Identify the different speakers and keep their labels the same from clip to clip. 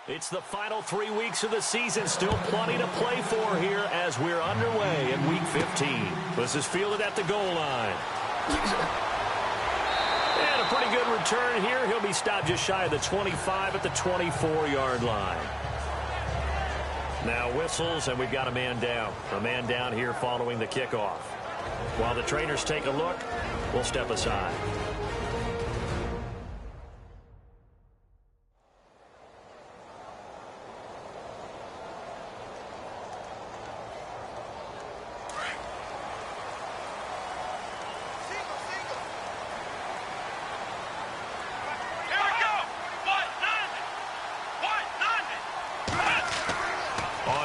Speaker 1: It's the final 3 weeks of the season. Still plenty to play for here as we're underway in Week 15. This is fielded at the goal line. And a pretty good return here. He'll be stopped just shy of the 25 at the 24-yard line. Now whistles, and we've got a man down. A man down here following the kickoff. While the trainers take a look, we'll step aside.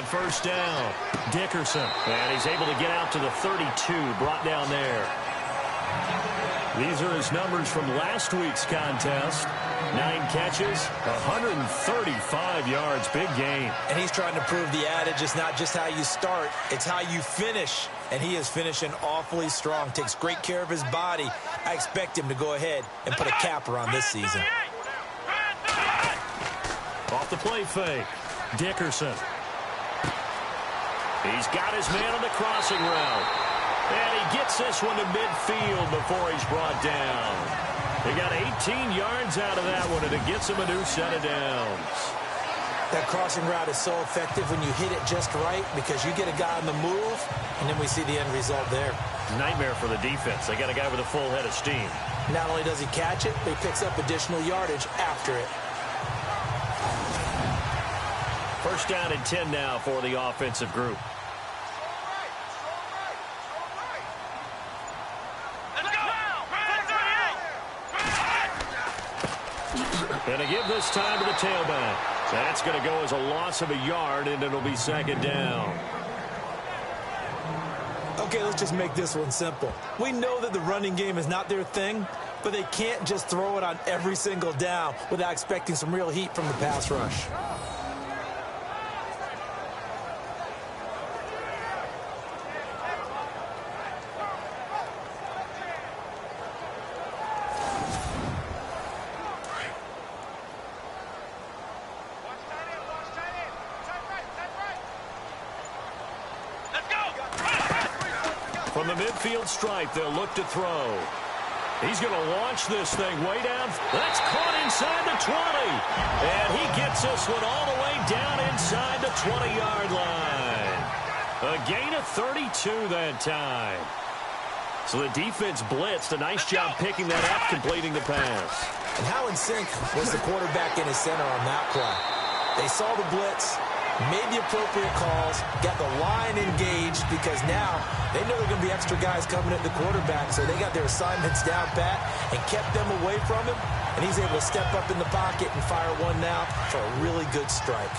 Speaker 1: First down, Dickerson, and he's able to get out to the 32, brought down there. These are his numbers from last week's contest. 9 catches, 135 yards, big game.
Speaker 2: And he's trying to prove the adage is not just how you start, it's how you finish. And he is finishing awfully strong, takes great care of his body. I expect him to go ahead and put a capper on this season.
Speaker 1: Off the play fake, Dickerson. He's got his man on the crossing route. And he gets this one to midfield before he's brought down. They got 18 yards out of that one, and it gets him a new set of downs.
Speaker 2: That crossing route is so effective when you hit it just right because you get a guy on the move, and then we see the end result there.
Speaker 1: Nightmare for the defense. They got a guy with a full head of steam.
Speaker 2: Not only does he catch it, but he picks up additional yardage after it.
Speaker 1: First down and 10 now for the offensive group. And a give this time to the tailback. That's going to go as a loss of a yard, and it'll be second down.
Speaker 2: Okay, let's just make this one simple. We know that the running game is not their thing, but they can't just throw it on every single down without expecting some real heat from the pass rush.
Speaker 1: From the midfield stripe, they'll look to throw. He's going to launch this thing way down. That's caught inside the 20. And he gets this one all the way down inside the 20-yard line. A gain of 32 that time. So the defense blitzed. A nice job picking that up, completing the pass.
Speaker 2: And how in sync was the quarterback in his center on that play? They saw the blitz, made the appropriate calls, got the line engaged because now they know there are going to be extra guys coming at the quarterback, so they got their assignments down pat and kept them away from him, and he's able to step up in the pocket and fire one now for a really good strike.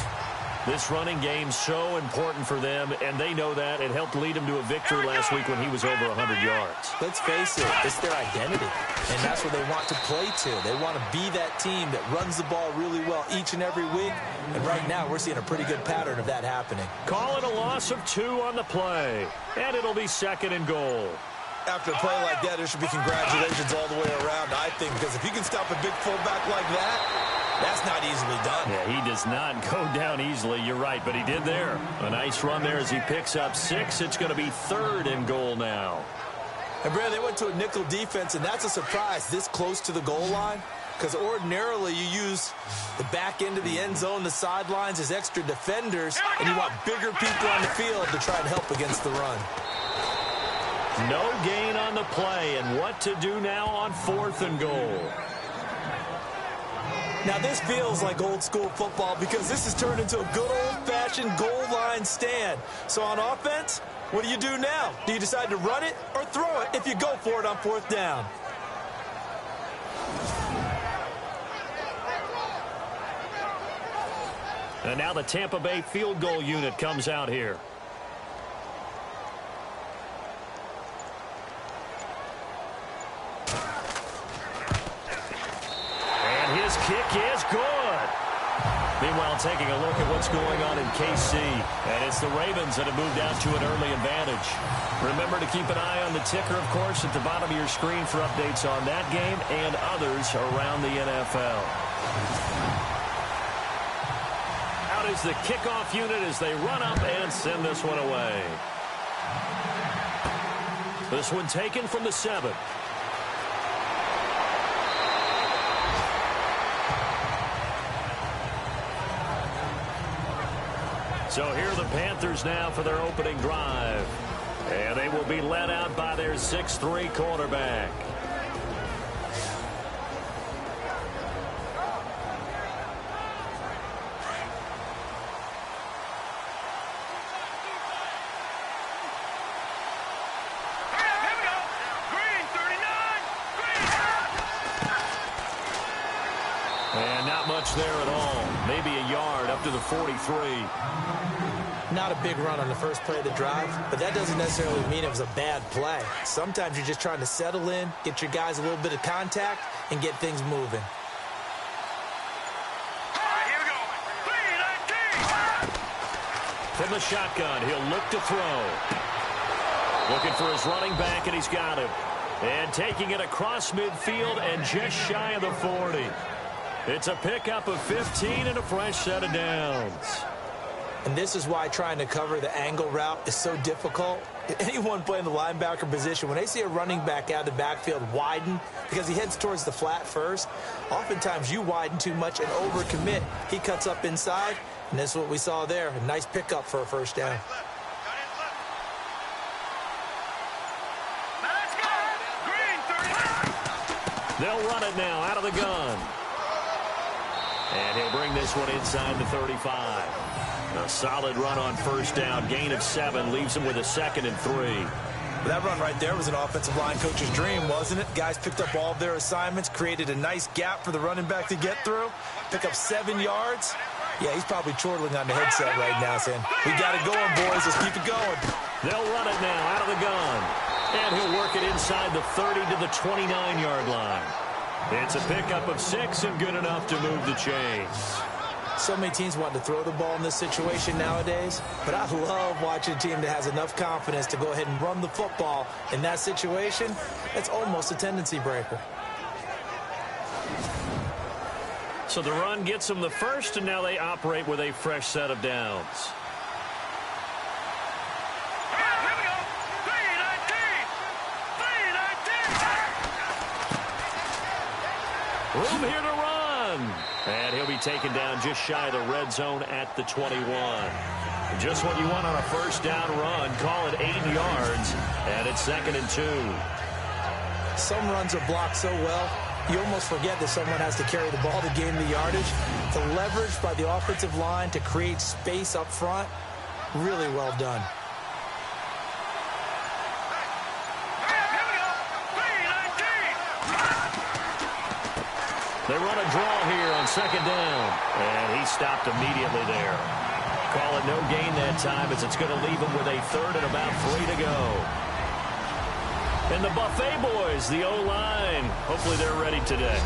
Speaker 1: This running game's so important for them, and they know that. It helped lead them to a victory last week when he was over 100 yards.
Speaker 2: Let's face it, it's their identity, and that's what they want to play to. They want to be that team that runs the ball really well each and every week, and right now we're seeing a pretty good pattern of that happening.
Speaker 1: Call it a loss of 2 on the play, and it'll be second and goal.
Speaker 2: After a play like that, there should be congratulations all the way around, I think, because if you can stop a big fullback like that, that's not easily done.
Speaker 1: Yeah, he does not go down easily. You're right, but he did there. A nice run there as he picks up 6. It's going to be third and goal now.
Speaker 2: And, Brad, they went to a nickel defense, and that's a surprise this close to the goal line because ordinarily you use the back end of the end zone, the sidelines as extra defenders, and you want bigger people on the field to try and help against the run.
Speaker 1: No gain on the play, and what to do now on 4th and goal.
Speaker 2: Now, this feels like old-school football because this has turned into a good old-fashioned goal line stand. So on offense, what do you do now? Do you decide to run it or throw it if you go for it on 4th down?
Speaker 1: And now the Tampa Bay field goal unit comes out here. His kick is good. Meanwhile, taking a look at what's going on in KC. And it's the Ravens that have moved out to an early advantage. Remember to keep an eye on the ticker, of course, at the bottom of your screen for updates on that game and others around the NFL. out is the kickoff unit as they run up and send this one away. This one taken from the 7. So here are the Panthers now for their opening drive. And they will be led out by their 6'3" quarterback. And not much there at all. Maybe a yard up to the 43.
Speaker 2: Not a big run on the first play of the drive, but that doesn't necessarily mean it was a bad play. Sometimes you're just trying to settle in, get your guys a little bit of contact, and get things moving.
Speaker 3: Here we go. 3-19.
Speaker 1: From the shotgun, he'll look to throw. Looking for his running back, and he's got him. And taking it across midfield and just shy of the 40. It's a pickup of 15 and a fresh set of downs.
Speaker 2: And this is why trying to cover the angle route is so difficult. Anyone playing the linebacker position, when they see a running back out of the backfield widen because he heads towards the flat first, oftentimes you widen too much and overcommit. He cuts up inside, and that's what we saw there. A nice pickup for a first down.
Speaker 3: Let's go. Green 30.
Speaker 1: They'll run it now out of the gun. And he'll bring this one inside the 35. A solid run on first down. Gain of 7 leaves him with a 2nd and 3.
Speaker 2: That run right there was an offensive line coach's dream, wasn't it? Guys picked up all of their assignments, created a nice gap for the running back to get through, pick up 7 yards. Yeah, he's probably chortling on the headset right now saying, we got it going, boys. Let's keep it going.
Speaker 1: They'll run it now out of the gun. And he'll work it inside the 30 to the 29-yard line. It's a pickup of 6 and good enough to move the chains.
Speaker 2: So many teams want to throw the ball in this situation nowadays, but I love watching a team that has enough confidence to go ahead and run the football in that situation. That's almost a tendency breaker.
Speaker 1: So the run gets them the first, and now they operate with a fresh set of downs.
Speaker 3: Here we go. 3-19. 3-19.
Speaker 1: Room here to run. And he'll be taken down just shy of the red zone at the 21. Just what you want on a first down run. Call it 8 yards, and it's 2nd and 2.
Speaker 2: Some runs are blocked so well, you almost forget that someone has to carry the ball to gain the yardage. The leverage by the offensive line to create space up front, really well done.
Speaker 1: They run a draw here on 2nd down, and he stopped immediately there. Call it no gain that time as it's going to leave him with a 3rd and about 3 to go. And the Buffet boys, the O-line, hopefully they're ready today.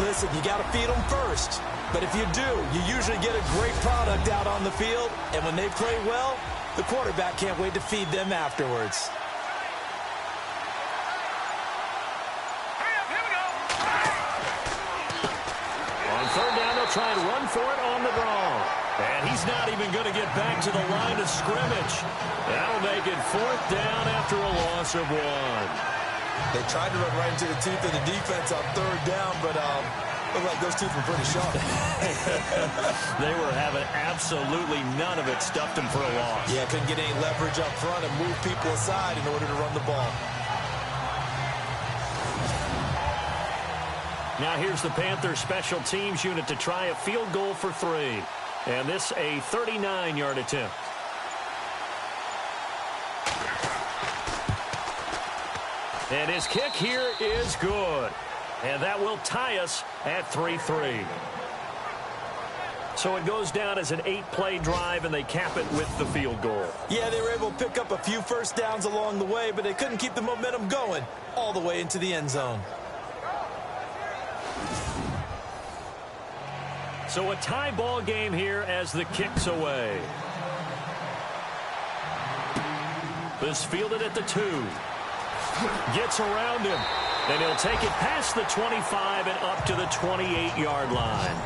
Speaker 2: Listen, you got to feed them first. But if you do, you usually get a great product out on the field. And when they play well, the quarterback can't wait to feed them afterwards.
Speaker 1: On 3rd down, they'll try and run for it on the draw. And he's not even going to get back to the line of scrimmage. That'll make it 4th down after a loss of 1.
Speaker 2: They tried to run right into the teeth of the defense on 3rd down, but looked like those teeth were pretty sharp.
Speaker 1: They were having absolutely none of it, stuffed them for a loss.
Speaker 2: Yeah, couldn't get any leverage up front and move people aside in order to run the ball.
Speaker 1: Now here's the Panthers special teams unit to try a field goal for 3. And this a 39-yard attempt. And his kick here is good. And that will tie us at 3-3. So it goes down as an 8-play drive, and they cap it with the field goal.
Speaker 2: Yeah, they were able to pick up a few first downs along the way, but they couldn't keep the momentum going all the way into the end zone.
Speaker 1: So a tie ball game here as the kick's away. This fielded at the 2. Gets around him. And he'll take it past the 25 and up to the 28-yard line.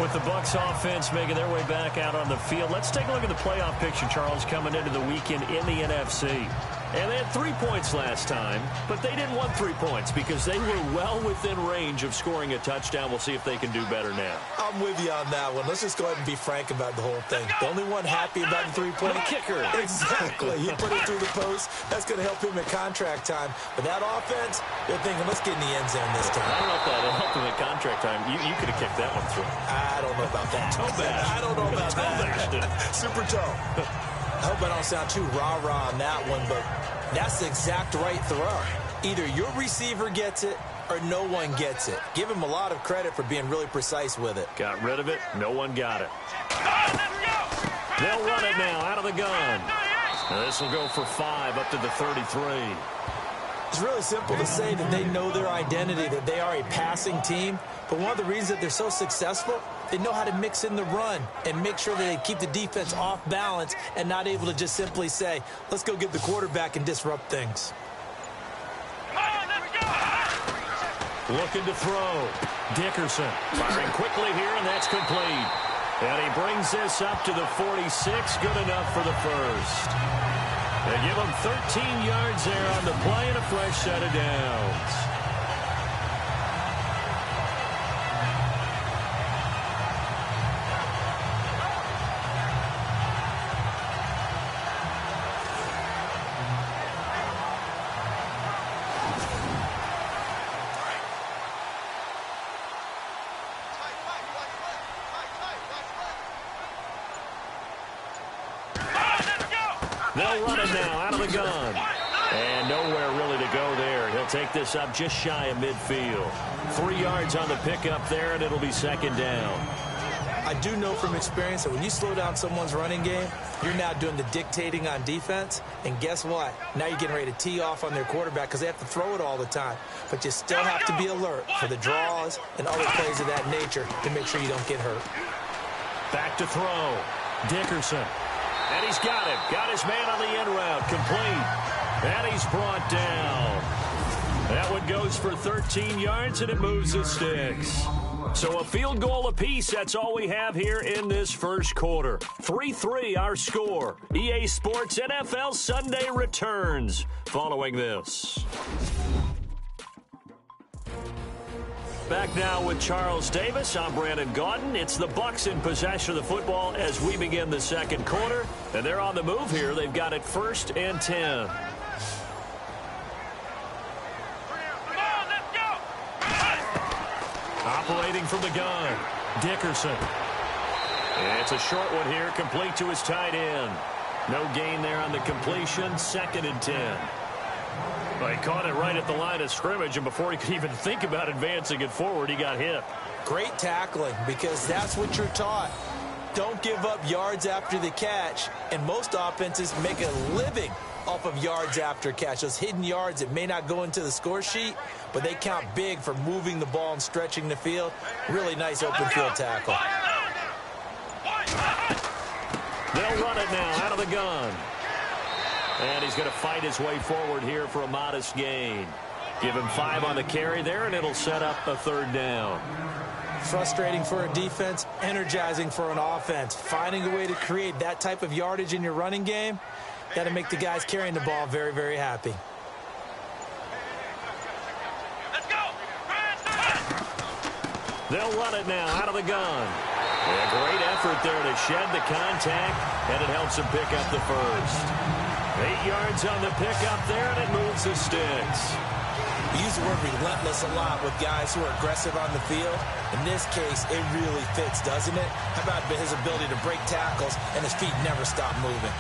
Speaker 1: With the Bucs offense making their way back out on the field, let's take a look at the playoff picture, Charles, coming into the weekend in the NFC. And they had 3 points last time, but they didn't want 3 points because they were well within range of scoring a touchdown. We'll see if they can do better now.
Speaker 2: I'm with you on that one. Let's just go ahead and be frank about the whole thing. The only one happy about the three-point
Speaker 1: kicker.
Speaker 2: Exactly. He put it through the post. That's going to help him in contract time. But that offense, they're thinking, let's get in the end zone this time.
Speaker 1: I don't know if that helped him in contract time. You could have kicked that one through.
Speaker 2: I don't know about that.
Speaker 1: Toe bash.
Speaker 2: I don't know about that. Super toe. I hope I don't sound too rah-rah on that one, but that's the exact right throw. Either your receiver gets it or no one gets it. Give him a lot of credit for being really precise with it.
Speaker 1: Got rid of it. No one got it. They'll run it now out of the gun. This will go for 5 up to the 33.
Speaker 2: It's really simple to say that they know their identity, that they are a passing team. But one of the reasons that they're so successful, they know how to mix in the run and make sure that they keep the defense off balance and not able to just simply say, let's go get the quarterback and disrupt things.
Speaker 1: Looking to throw. Dickerson firing quickly here, and that's complete. And he brings this up to the 46. Good enough for the first. They give him 13 yards there on the play and a fresh set of downs. They'll run it now out of the gun. And nowhere really to go there. He'll take this up just shy of midfield. 3 yards on the pickup there, and it'll be second down.
Speaker 2: I do know from experience that when you slow down someone's running game, you're now doing the dictating on defense. And guess what? Now you're getting ready to tee off on their quarterback because they have to throw it all the time. But you still have to be alert for the draws and other plays of that nature to make sure you don't get hurt.
Speaker 1: Back to throw. Dickerson. And he's got it. Got his man on the end route. Complete. And he's brought down. That one goes for 13 yards, and it moves the sticks. So a field goal apiece, that's all we have here in this first quarter. 3-3 our score. EA Sports NFL Sunday returns following this. Back now with Charles Davis. I'm Brandon Gaudin. It's the Bucs in possession of the football as we begin the second quarter. And they're on the move here. They've got it 1st and 10. Operating from the gun, Dickerson. It's a short one here, complete to his tight end. No gain there on the completion, 2nd and 10. Well, he caught it right at the line of scrimmage, and before he could even think about advancing it forward, he got hit.
Speaker 2: Great tackling, because that's what you're taught. Don't give up yards after the catch, and most offenses make a living off of yards after catch. Those hidden yards that may not go into the score sheet, but they count big for moving the ball and stretching the field. Really nice open field tackle.
Speaker 1: They'll run it now out of the gun. And he's going to fight his way forward here for a modest gain. Give him 5 on the carry there, and it'll set up a 3rd down.
Speaker 2: Frustrating for a defense, energizing for an offense. Finding a way to create that type of yardage in your running game, that'll make the guys carrying the ball very, very happy.
Speaker 3: Let's go!
Speaker 1: They'll run it now out of the gun. A great effort there to shed the contact, and it helps him pick up the first. 8 yards on the pickup there, and it moves the sticks.
Speaker 2: We use the word relentless a lot with guys who are aggressive on the field. In this case, it really fits, doesn't it? How about his ability to break tackles and his feet never stop moving?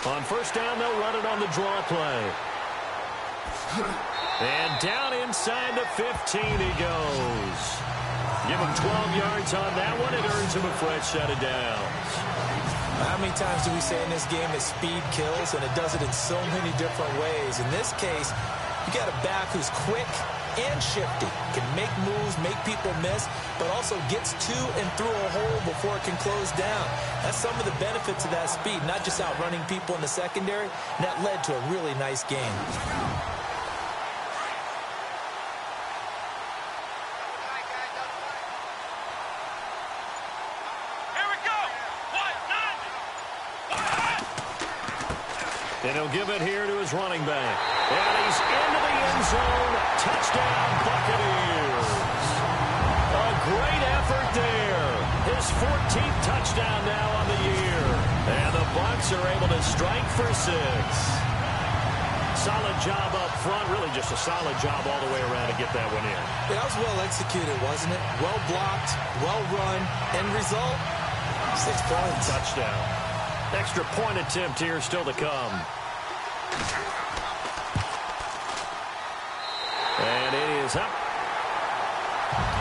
Speaker 1: On 1st down, they'll run it on the draw play. And down inside the 15 he goes. Give him 12 yards on that one. It earns him a fresh set of downs.
Speaker 2: How many times do we say in this game that speed kills, and it does it in so many different ways? In this case, you got a back who's quick, and shifty. Can make moves, make people miss, but also gets to and through a hole before it can close down. That's some of the benefits of that speed, not just outrunning people in the secondary, and that led to a really nice game.
Speaker 1: And he'll give it here to his running back. And he's into the end zone. Touchdown, Buccaneers. A great effort there. His 14th touchdown now on the year. And the Bucs are able to strike for 6. Solid job up front. Really just a solid job all the way around to get that one in.
Speaker 2: That was well executed, wasn't it? Well blocked, well run. End result, 6 points.
Speaker 1: Touchdown. Extra point attempt here still to come. And it is up.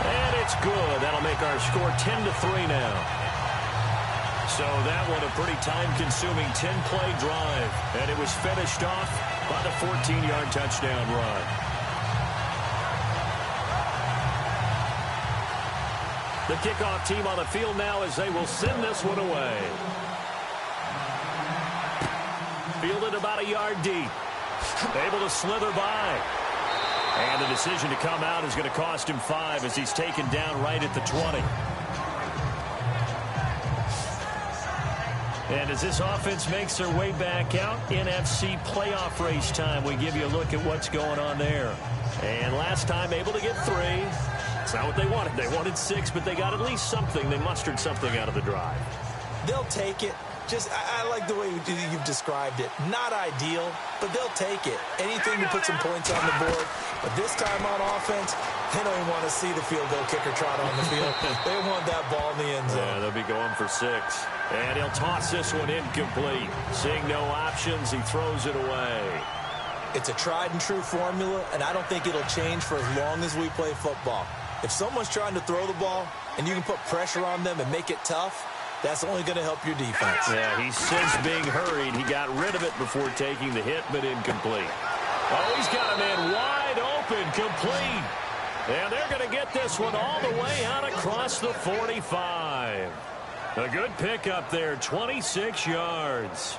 Speaker 1: And it's good. That'll make our score 10-3 now. So that one a pretty time-consuming 10-play drive. And it was finished off by the 14-yard touchdown run. The kickoff team on the field now as they will send this one away. Fielded about a yard deep. Able to slither by. And the decision to come out is going to cost him 5 as he's taken down right at the 20. And as this offense makes their way back out, NFC playoff race time, we give you a look at what's going on there. And last time able to get 3. It's not what they wanted. They wanted 6, but they got at least something. They mustered something out of the drive.
Speaker 2: They'll take it. I like the way you've described it. Not ideal, but they'll take it. Anything to put some points on the board. But this time on offense, they don't even want to see the field goal kicker trot on the field. They want that ball in the end zone.
Speaker 1: Yeah, they'll be going for 6. And he'll toss this one incomplete. Seeing no options, he throws it away.
Speaker 2: It's a tried and true formula, and I don't think it'll change for as long as we play football. If someone's trying to throw the ball and you can put pressure on them and make it tough, that's only going to help your defense.
Speaker 1: Yeah, he's since being hurried. He got rid of it before taking the hit, but incomplete. Oh, he's got a man wide open, complete. And they're going to get this one all the way out across the 45. A good pickup there, 26 yards.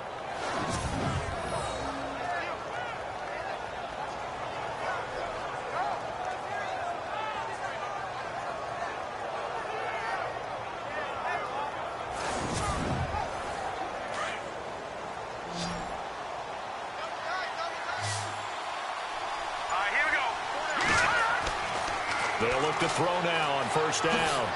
Speaker 1: They'll look to throw now on first down.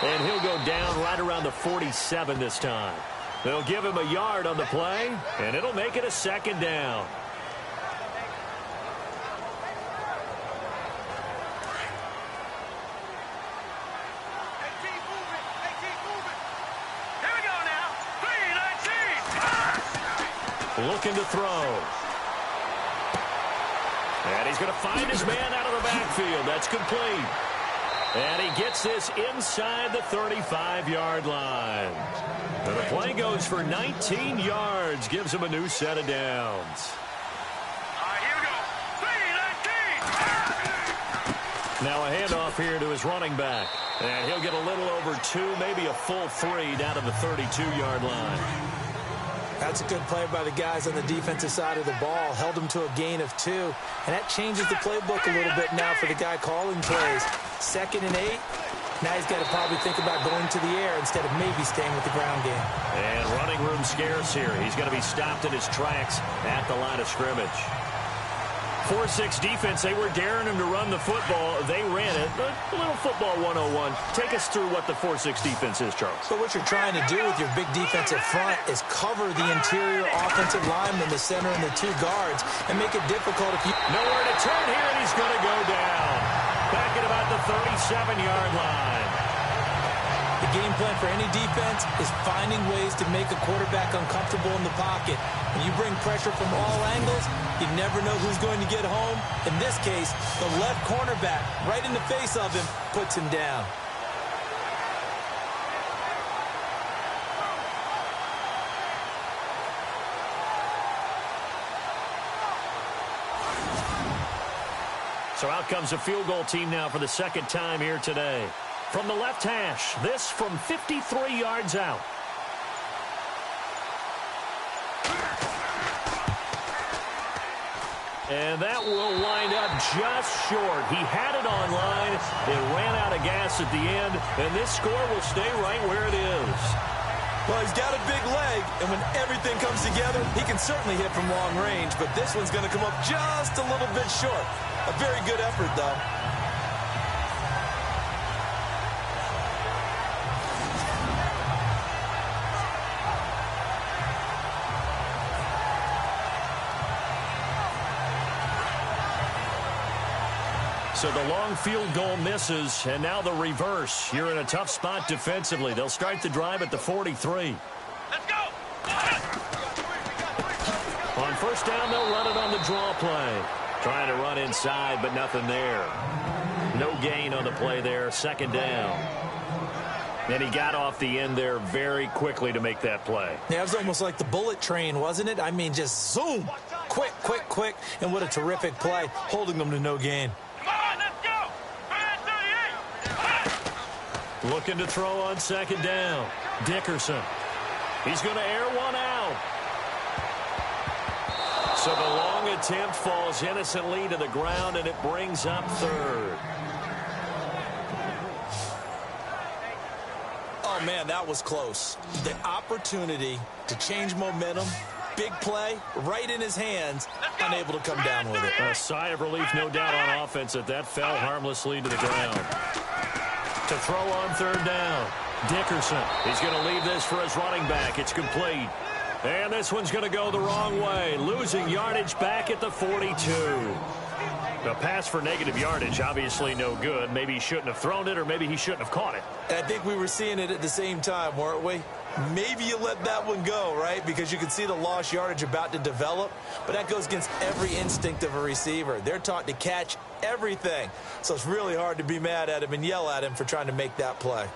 Speaker 1: And he'll go down right around the 47 this time. They'll give him a yard on the play, and it'll make it a second down.
Speaker 3: Here we go now. 3-19.
Speaker 1: Looking to throw. And he's going to find his man out of the backfield. That's complete. And he gets this inside the 35-yard line. And the play goes for 19 yards. Gives him a new set of downs.
Speaker 3: Here we go. 3-19.
Speaker 1: Now a handoff here to his running back. And he'll get a little over 2, maybe a full 3 down to the 32-yard line.
Speaker 2: That's a good play by the guys on the defensive side of the ball. Held them to a gain of 2. And that changes the playbook a little bit now for the guy calling plays. 2nd and 8. Now he's got to probably think about going to the air instead of maybe staying with the ground game.
Speaker 1: And running room scarce here. He's going to be stopped in his tracks at the line of scrimmage. 4-6 defense, they were daring him to run the football. They ran it. A little football 101. Take us through what the 4-6 defense is, Charles.
Speaker 2: So what you're trying to do with your big defensive front is cover the interior offensive lineman, the center, and the 2 guards, and make it difficult if you...
Speaker 1: Nowhere to turn here, and he's going to go down. Back at about the 37-yard line.
Speaker 2: The game plan for any defense is finding ways to make a quarterback uncomfortable in the pocket. When you bring pressure from all angles, you never know who's going to get home. In this case, the left cornerback, right in the face of him, puts him down.
Speaker 1: So out comes a field goal team now for the second time here today. From the left hash, this from 53 yards out. And that will wind up just short. He had it on line. It ran out of gas at the end, and this score will stay right where it is.
Speaker 2: Well, he's got a big leg, and when everything comes together, he can certainly hit from long range, but this one's going to come up just a little bit short. A very good effort, though.
Speaker 1: So the long field goal misses, and now the reverse. You're in a tough spot defensively. They'll start the drive at the 43.
Speaker 3: Let's go!
Speaker 1: On first down, they'll run it on the draw play. Trying to run inside, but nothing there. No gain on the play there. Second down. And he got off the end there very quickly to make that play.
Speaker 2: Yeah, it was almost like the bullet train, wasn't it? I mean, just zoom. Quick, quick, quick. And what a terrific play, holding them to no gain.
Speaker 1: Looking to throw on second down. Dickerson. He's going to air one out. So the long attempt falls innocently to the ground, and it brings up third.
Speaker 2: Oh, man, that was close. The opportunity to change momentum, big play, right in his hands, unable to come down with it.
Speaker 1: A sigh of relief, no doubt, on offense that fell harmlessly to the ground. To throw on third down. Dickerson. He's going to leave this for his running back. It's complete. And this one's going to go the wrong way. Losing yardage back at the 42. A pass for negative yardage, obviously no good. Maybe he shouldn't have thrown it, or maybe he shouldn't have caught it.
Speaker 2: I think we were seeing it at the same time, weren't we? Maybe you let that one go, right? Because you can see the lost yardage about to develop. But that goes against every instinct of a receiver. They're taught to catch everything. So it's really hard to be mad at him and yell at him for trying to make that play.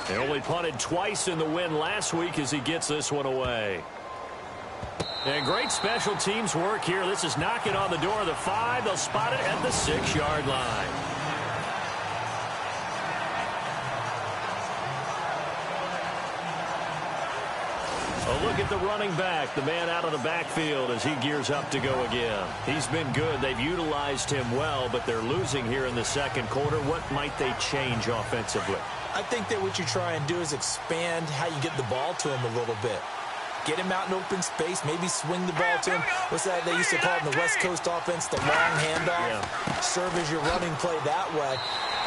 Speaker 1: They only punted twice in the win last week as he gets this one away. And great special teams work here. This is knocking on the door of the 5. They'll spot it at the 6-yard line. A look at the running back, the man out of the backfield as he gears up to go again. He's been good. They've utilized him well, but they're losing here in the second quarter. What might they change offensively?
Speaker 2: I think that what you try and do is expand how you get the ball to him a little bit. Get him out in open space, maybe swing the ball to him. What's that they used to call it in the West Coast offense, the long handoff? Yeah. Serve as your running play that way,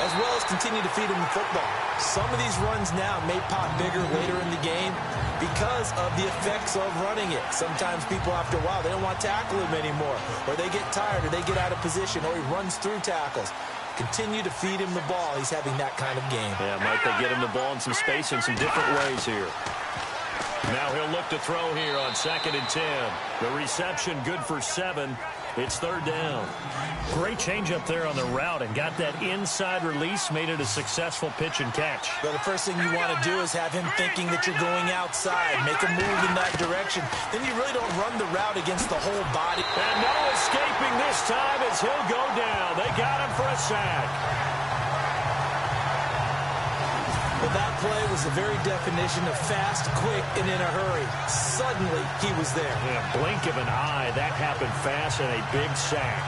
Speaker 2: as well as continue to feed him the football. Some of these runs now may pop bigger later in the game because of the effects of running it. Sometimes people, after a while, they don't want to tackle him anymore, or they get tired, or they get out of position, or he runs through tackles. Continue to feed him the ball. He's having that kind of game.
Speaker 1: Yeah, might they get him the ball in some space in some different ways here. Now he'll look to throw here on 2nd and 10. The reception good for 7. It's third down. Great change up there on the route and got that inside release, made it a successful pitch and catch.
Speaker 2: Well, the first thing you want to do is have him thinking that you're going outside, make a move in that direction. Then you really don't run the route against the whole body.
Speaker 1: And no escaping this time as he'll go down. They got him for a sack.
Speaker 2: Well, that play was the very definition of fast, quick, and in a hurry. Suddenly, he was there.
Speaker 1: Yeah, blink of an eye. That happened fast and a big sack.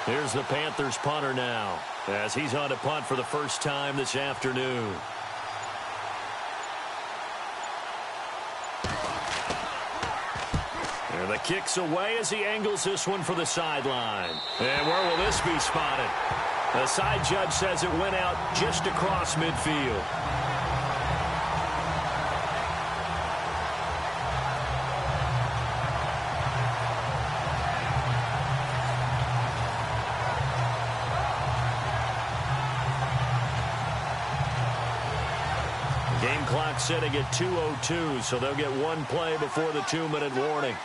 Speaker 1: Here's the Panthers punter now, as he's on to punt for the first time this afternoon. And the kick's away as he angles this one for the sideline. And where will this be spotted? The side judge says it went out just across midfield. Game clock sitting at 2:02, so they'll get one play before the 2-minute warning.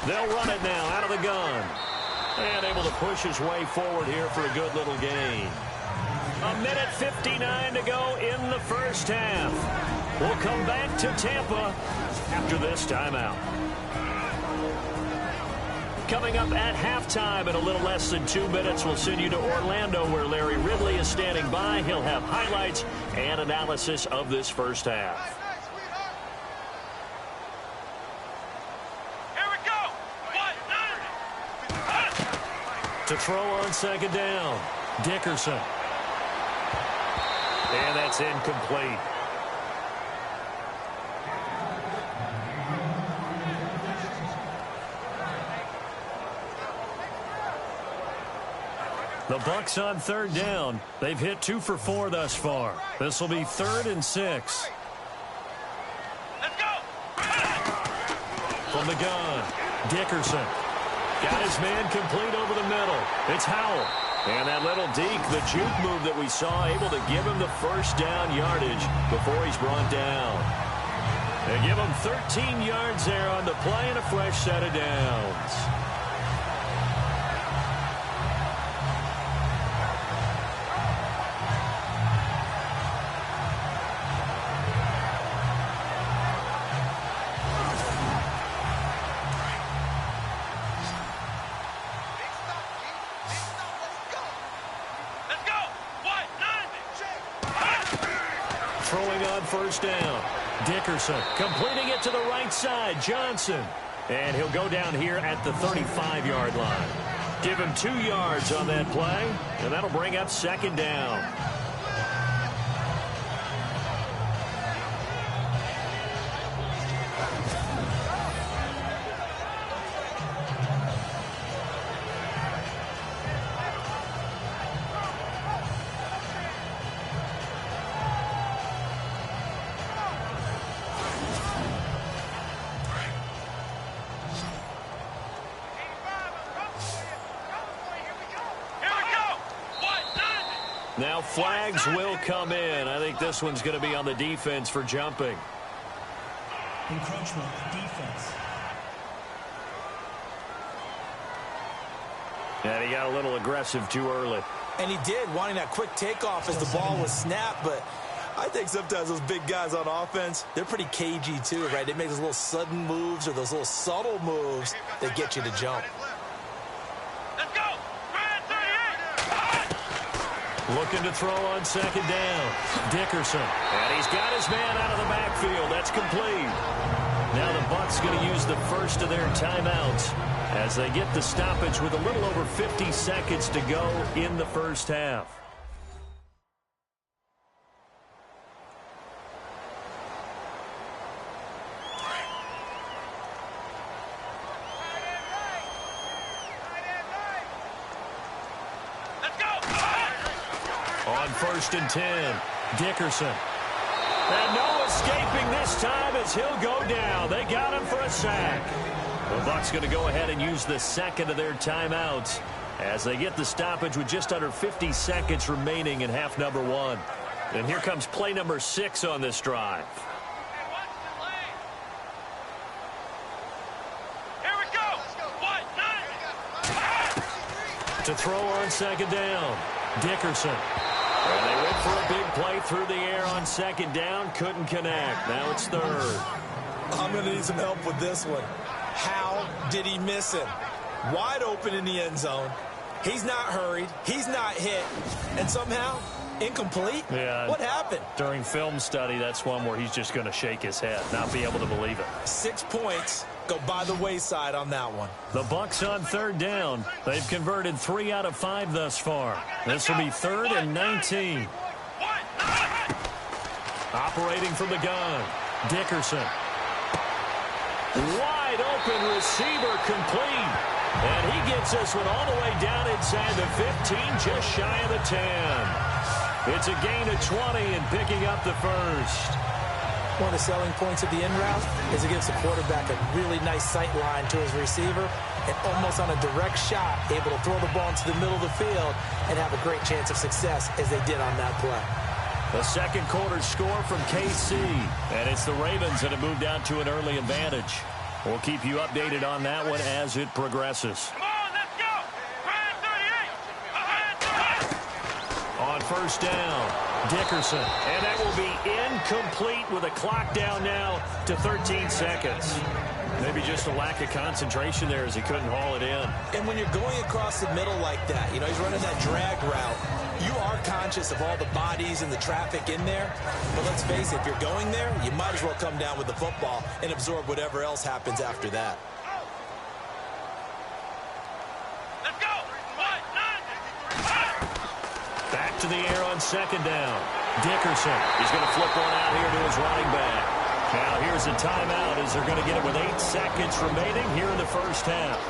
Speaker 1: They'll run it now out of the gun. And able to push his way forward here for a good little gain. 1:59 to go in the first half. We'll come back to Tampa after this timeout. Coming up at halftime in a little less than 2 minutes, we'll send you to Orlando where Larry Ridley is standing by. He'll have highlights and analysis of this first half.
Speaker 3: Here we go.
Speaker 1: To throw on second down, Dickerson. And that's incomplete. The Bucs on third down. They've hit 2 for 4 thus far. This will be 3rd and 6.
Speaker 3: Let's go.
Speaker 1: From the gun, Dickerson. Got his man complete over the middle. It's Howell. And that little deke, the juke move that we saw, able to give him the first down yardage before he's brought down. They give him 13 yards there on the play and a fresh set of downs. First down. Dickerson completing it to the right side. Johnson. And he'll go down here at the 35-yard line. Give him 2 yards on that play, and that'll bring up second down. Now flags will come in. I think this one's going to be on the defense for jumping.
Speaker 4: Encroachment, defense.
Speaker 1: And he got a little aggressive too early.
Speaker 2: And he did, wanting that quick takeoff as the ball was snapped. But I think sometimes those big guys on offense, they're pretty cagey too, right? They make those little sudden moves or those little subtle moves that get you to jump.
Speaker 1: Looking to throw on second down. Dickerson. And he's got his man out of the backfield. That's complete. Now the Bucs going to use the first of their timeouts as they get the stoppage with a little over 50 seconds to go in the first half. On 1st and 10, Dickerson. And no escaping this time as he'll go down. They got him for a sack. The Bucs going to go ahead and use the second of their timeouts as they get the stoppage with just under 50 seconds remaining in half number 1. And here comes play number 6 on this drive.
Speaker 3: Here we go.
Speaker 1: To throw on second down, Dickerson. And they went for a big play through the air on second down. Couldn't connect. Now it's 3rd.
Speaker 2: I'm going to need some help with this one. How did he miss him? Wide open in the end zone. He's not hurried. He's not hit. And somehow, incomplete?
Speaker 1: Yeah.
Speaker 2: What happened?
Speaker 1: During film study, that's one where he's just going to shake his head, not be able to believe it.
Speaker 2: 6 points go by the wayside on that one.
Speaker 1: The Bucs on third down. They've converted 3 out of 5 thus far. This will be 3rd and 19. Operating from the gun, Dickerson. Wide open receiver complete. And he gets this one all the way down inside the 15, just shy of the 10. It's a gain of 20 and picking up the first.
Speaker 2: One of the selling points of the in route is it gives the quarterback a really nice sight line to his receiver and almost on a direct shot able to throw the ball into the middle of the field and have a great chance of success as they did on that play.
Speaker 1: The second quarter score from KC, and it's the Ravens that have moved out to an early advantage. We'll keep you updated on that one as it progresses.
Speaker 3: Come on, let's go. Behind 38.
Speaker 1: On first down, Dickerson. And that will be incomplete with a clock down now to 13 seconds. Maybe just a lack of concentration there as he couldn't haul it in.
Speaker 2: And when you're going across the middle like that, you know, he's running that drag route, you are conscious of all the bodies and the traffic in there. But let's face it, if you're going there, you might as well come down with the football and absorb whatever else happens after that.
Speaker 3: Let's go.
Speaker 1: Back to the air on second down. Dickerson. He's going to flip one out here to his running back. Now here's a timeout as they're going to get it with 8 seconds remaining here in the first half.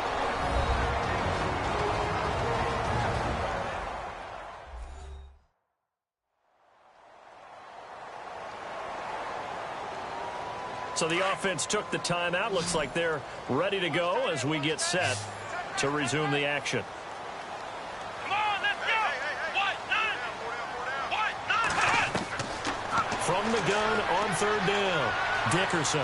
Speaker 1: So the offense took the timeout. Looks like they're ready to go as we get set to resume the action.
Speaker 3: Come on, let's go.
Speaker 1: From the gun on third down, Dickerson.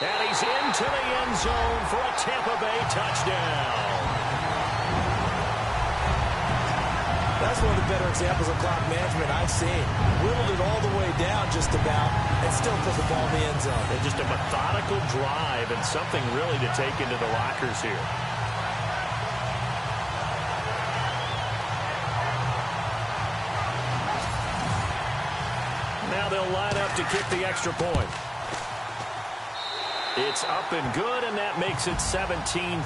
Speaker 1: And he's into the end zone for a Tampa Bay touchdown.
Speaker 2: That's one of the better examples of clock management I've seen. Whittled it all the way down just about and still put the ball in the end zone.
Speaker 1: And just a methodical drive and something really to take into the lockers here. Now they'll line up to kick the extra point. It's up and good, and that makes it 17-3.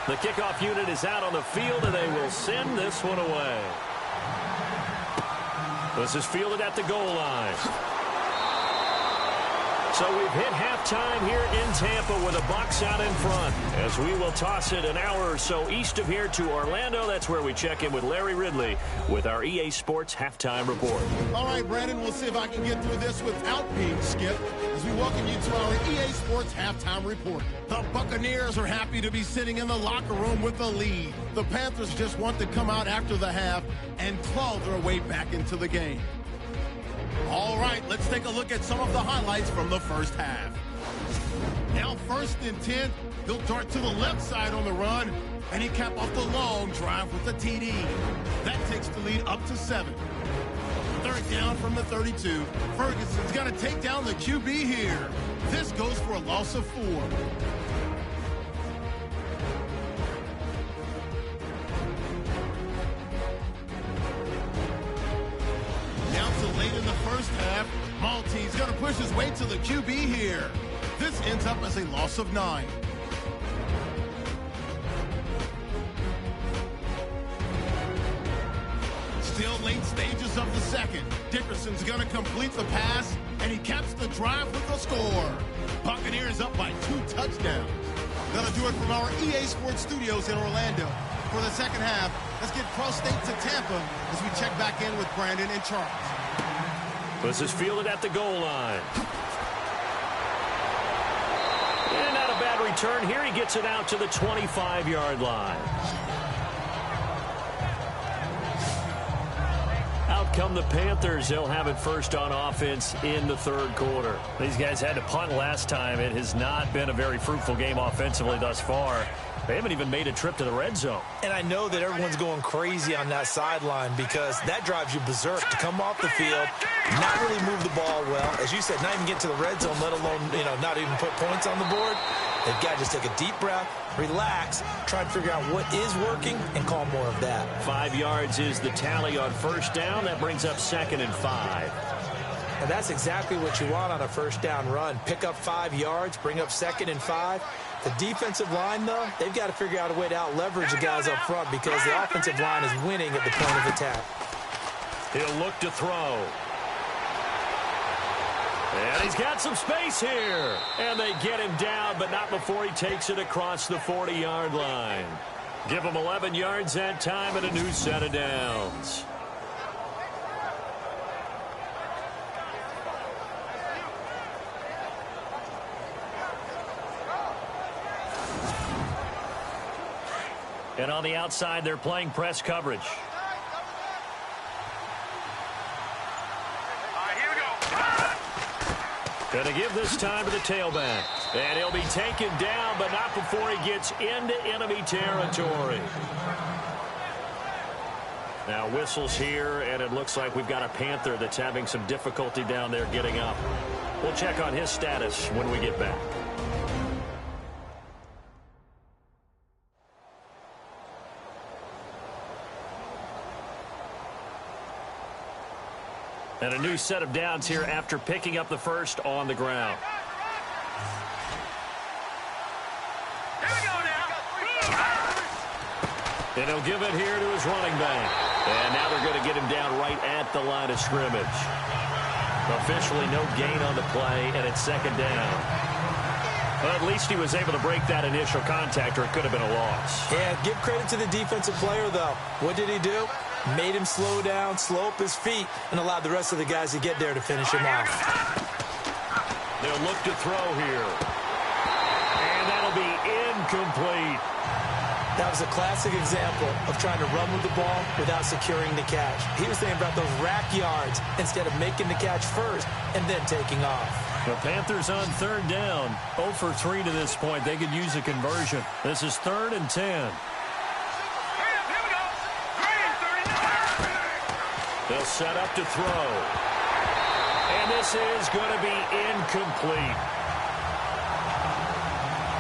Speaker 1: The kickoff unit is out on the field, and they will send this one away. This is fielded at the goal line. So we've hit halftime here in Tampa with the Bucs out in front. As we will toss it an hour or so east of here to Orlando. That's where we check in with Larry Ridley with our EA Sports Halftime Report.
Speaker 4: All right, Brandon, we'll see if I can get through this without being skipped as we welcome you to our EA Sports Halftime Report. The Buccaneers are happy to be sitting in the locker room with the lead. The Panthers just want to come out after the half and claw their way back into the game. All right, let's take a look at some of the highlights from the first half. Now 1st and 10, he'll dart to the left side on the run, and he cap off the long drive with the TD. That takes the lead up to 7. 3rd down from the 32. Ferguson's going to take down the QB here. This goes for a loss of 4. Late in the first half, Maltese going to push his way to the QB here. This ends up as a loss of 9. Still late stages of the second. Dickerson's going to complete the pass, and he caps the drive with a score. Buccaneers up by 2 touchdowns. That'll do it from our EA Sports Studios in Orlando. For the second half, let's get cross-state to Tampa as we check back in with Brandon and Charles.
Speaker 1: This is fielded at the goal line. And not a bad return here. He gets it out to the 25-yard line. Out come the Panthers. They'll have it first on offense in the 3rd quarter. These guys had to punt last time. It has not been a very fruitful game offensively thus far. They haven't even made a trip to the red zone.
Speaker 2: And I know that everyone's going crazy on that sideline because that drives you berserk to come off the field, not really move the ball well. As you said, not even get to the red zone, let alone, not even put points on the board. They've got to just take a deep breath, relax, try to figure out what is working, and call more of that.
Speaker 1: 5 yards is the tally on first down. That brings up 2nd and 5.
Speaker 2: And that's exactly what you want on a first down run. Pick up 5 yards, bring up 2nd and 5. The defensive line, though, they've got to figure out a way to out-leverage the guys up front because the offensive line is winning at the point of attack.
Speaker 1: He'll look to throw. And he's got some space here. And they get him down, but not before he takes it across the 40-yard line. Give him 11 yards that time and a new set of downs. And on the outside, they're playing press coverage. Going to give this time to the tailback. And he'll be taken down, but not before he gets into enemy territory. Now whistles here, and it looks like we've got a Panther that's having some difficulty down there getting up. We'll check on his status when we get back. And a new set of downs here after picking up the first on the ground.
Speaker 3: Here we go now.
Speaker 1: And he'll give it here to his running back. And now they're going to get him down right at the line of scrimmage. Officially no gain on the play, and it's second down. Well, at least he was able to break that initial contact, or it could have been a loss.
Speaker 2: Yeah, give credit to the defensive player, though. What did he do? Made him slow down, slow up his feet, and allowed the rest of the guys to get there to finish him off.
Speaker 1: They'll look to throw here. And that'll be incomplete.
Speaker 2: That was a classic example of trying to run with the ball without securing the catch. He was thinking about those rack yards instead of making the catch first and then taking off.
Speaker 1: The Panthers on third down. 0 for 3 to this point. They could use a conversion. This is 3rd and 10. They'll set up to throw. And this is going to be incomplete.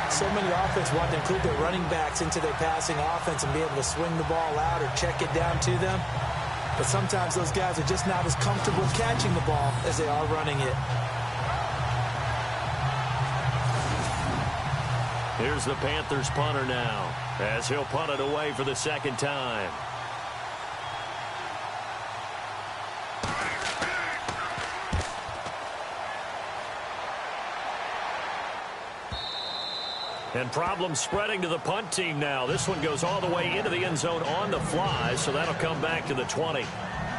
Speaker 2: So many offenses want to include their running backs into their passing offense and be able to swing the ball out or check it down to them. But sometimes those guys are just not as comfortable catching the ball as they are running it.
Speaker 1: Here's the Panthers punter now, as he'll punt it away for the second time. And problems spreading to the punt team now. This one goes all the way into the end zone on the fly, so that'll come back to the 20.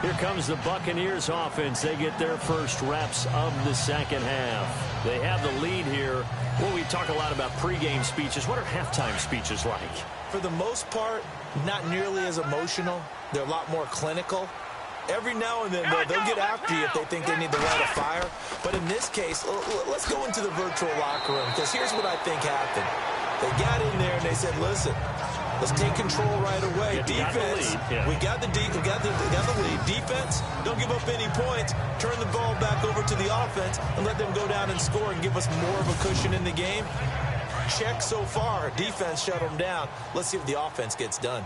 Speaker 1: Here comes the Buccaneers offense. They get their first reps of the second half. They have the lead here. Well, we talk a lot about pregame speeches. What are halftime speeches like?
Speaker 2: For the most part, not nearly as emotional. They're a lot more clinical. Every now and then, they'll get after you if they think they need to light a fire. But in this case, let's go into the virtual locker room, because here's what I think happened. They got in there and they said, listen, let's take control right away. Defense, we got the lead. Defense, don't give up any points. Turn the ball back over to the offense and let them go down and score and give us more of a cushion in the game. Check so far. Defense shut them down. Let's see if the offense gets done.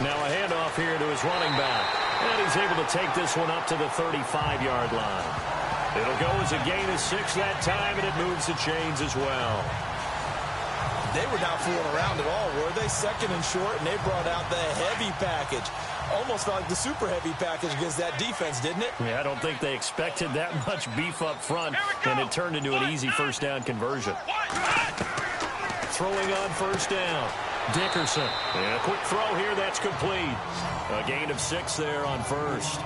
Speaker 1: Now a handoff here to his running back. And he's able to take this one up to the 35-yard line. It'll go as a gain of 6 that time, and it moves the chains as well.
Speaker 2: They were not fooling around at all, were they? Second and short, and they brought out the heavy package. Almost felt like the super heavy package against that defense, didn't it?
Speaker 1: Yeah, I don't think they expected that much beef up front, and it turned into an easy first down conversion. Throwing on first down. Dickerson. And a quick throw here, that's complete. A gain of 6 there on first.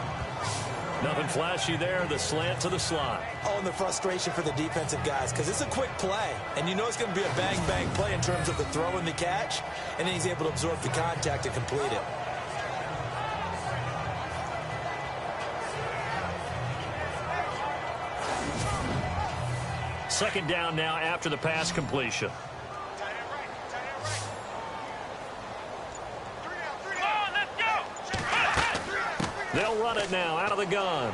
Speaker 1: Nothing flashy there, the slant to the slot.
Speaker 2: Oh, and the frustration for the defensive guys, because it's a quick play. And you know it's going to be a bang-bang play in terms of the throw and the catch. And then he's able to absorb the contact and complete it.
Speaker 1: Second down now after the pass completion. They'll run it now out of the gun.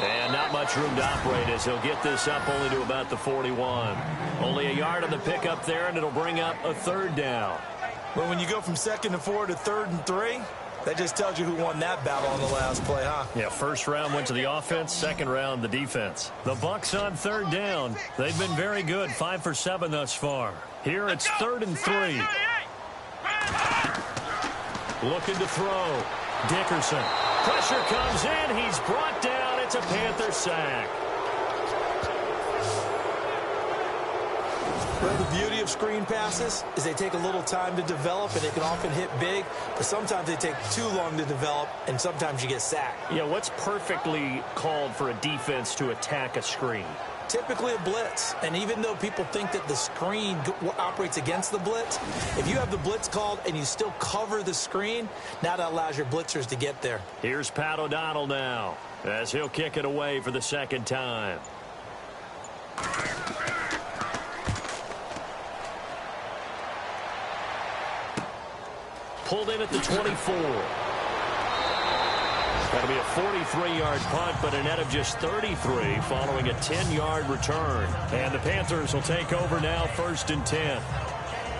Speaker 1: And not much room to operate as he'll get this up only to about the 41. Only a yard on the pickup there, and it'll bring up a third down.
Speaker 2: Well, when you go from 2nd and 4 to 3rd and 3, that just tells you who won that battle on the last play, huh?
Speaker 1: Yeah, first round went to the offense, second round the defense. The Bucs on 3rd down. They've been very good, 5 for 7 thus far. Here it's 3rd and 3. Looking to throw. Dickerson. Pressure comes in. He's brought down. It's a Panther sack.
Speaker 2: Well, the beauty of screen passes is they take a little time to develop, and they can often hit big, but sometimes they take too long to develop, and sometimes you get sacked.
Speaker 1: Yeah, what's perfectly called for a defense to attack a screen?
Speaker 2: Typically a blitz, and even though people think that the screen operates against the blitz, if you have the blitz called and you still cover the screen, now that allows your blitzers to get there.
Speaker 1: Here's Pat O'Donnell now, as he'll kick it away for the second time. Pulled in at the 24. That'll be a 43-yard punt, but a net of just 33 following a 10-yard return. And the Panthers will take over now, 1st and 10.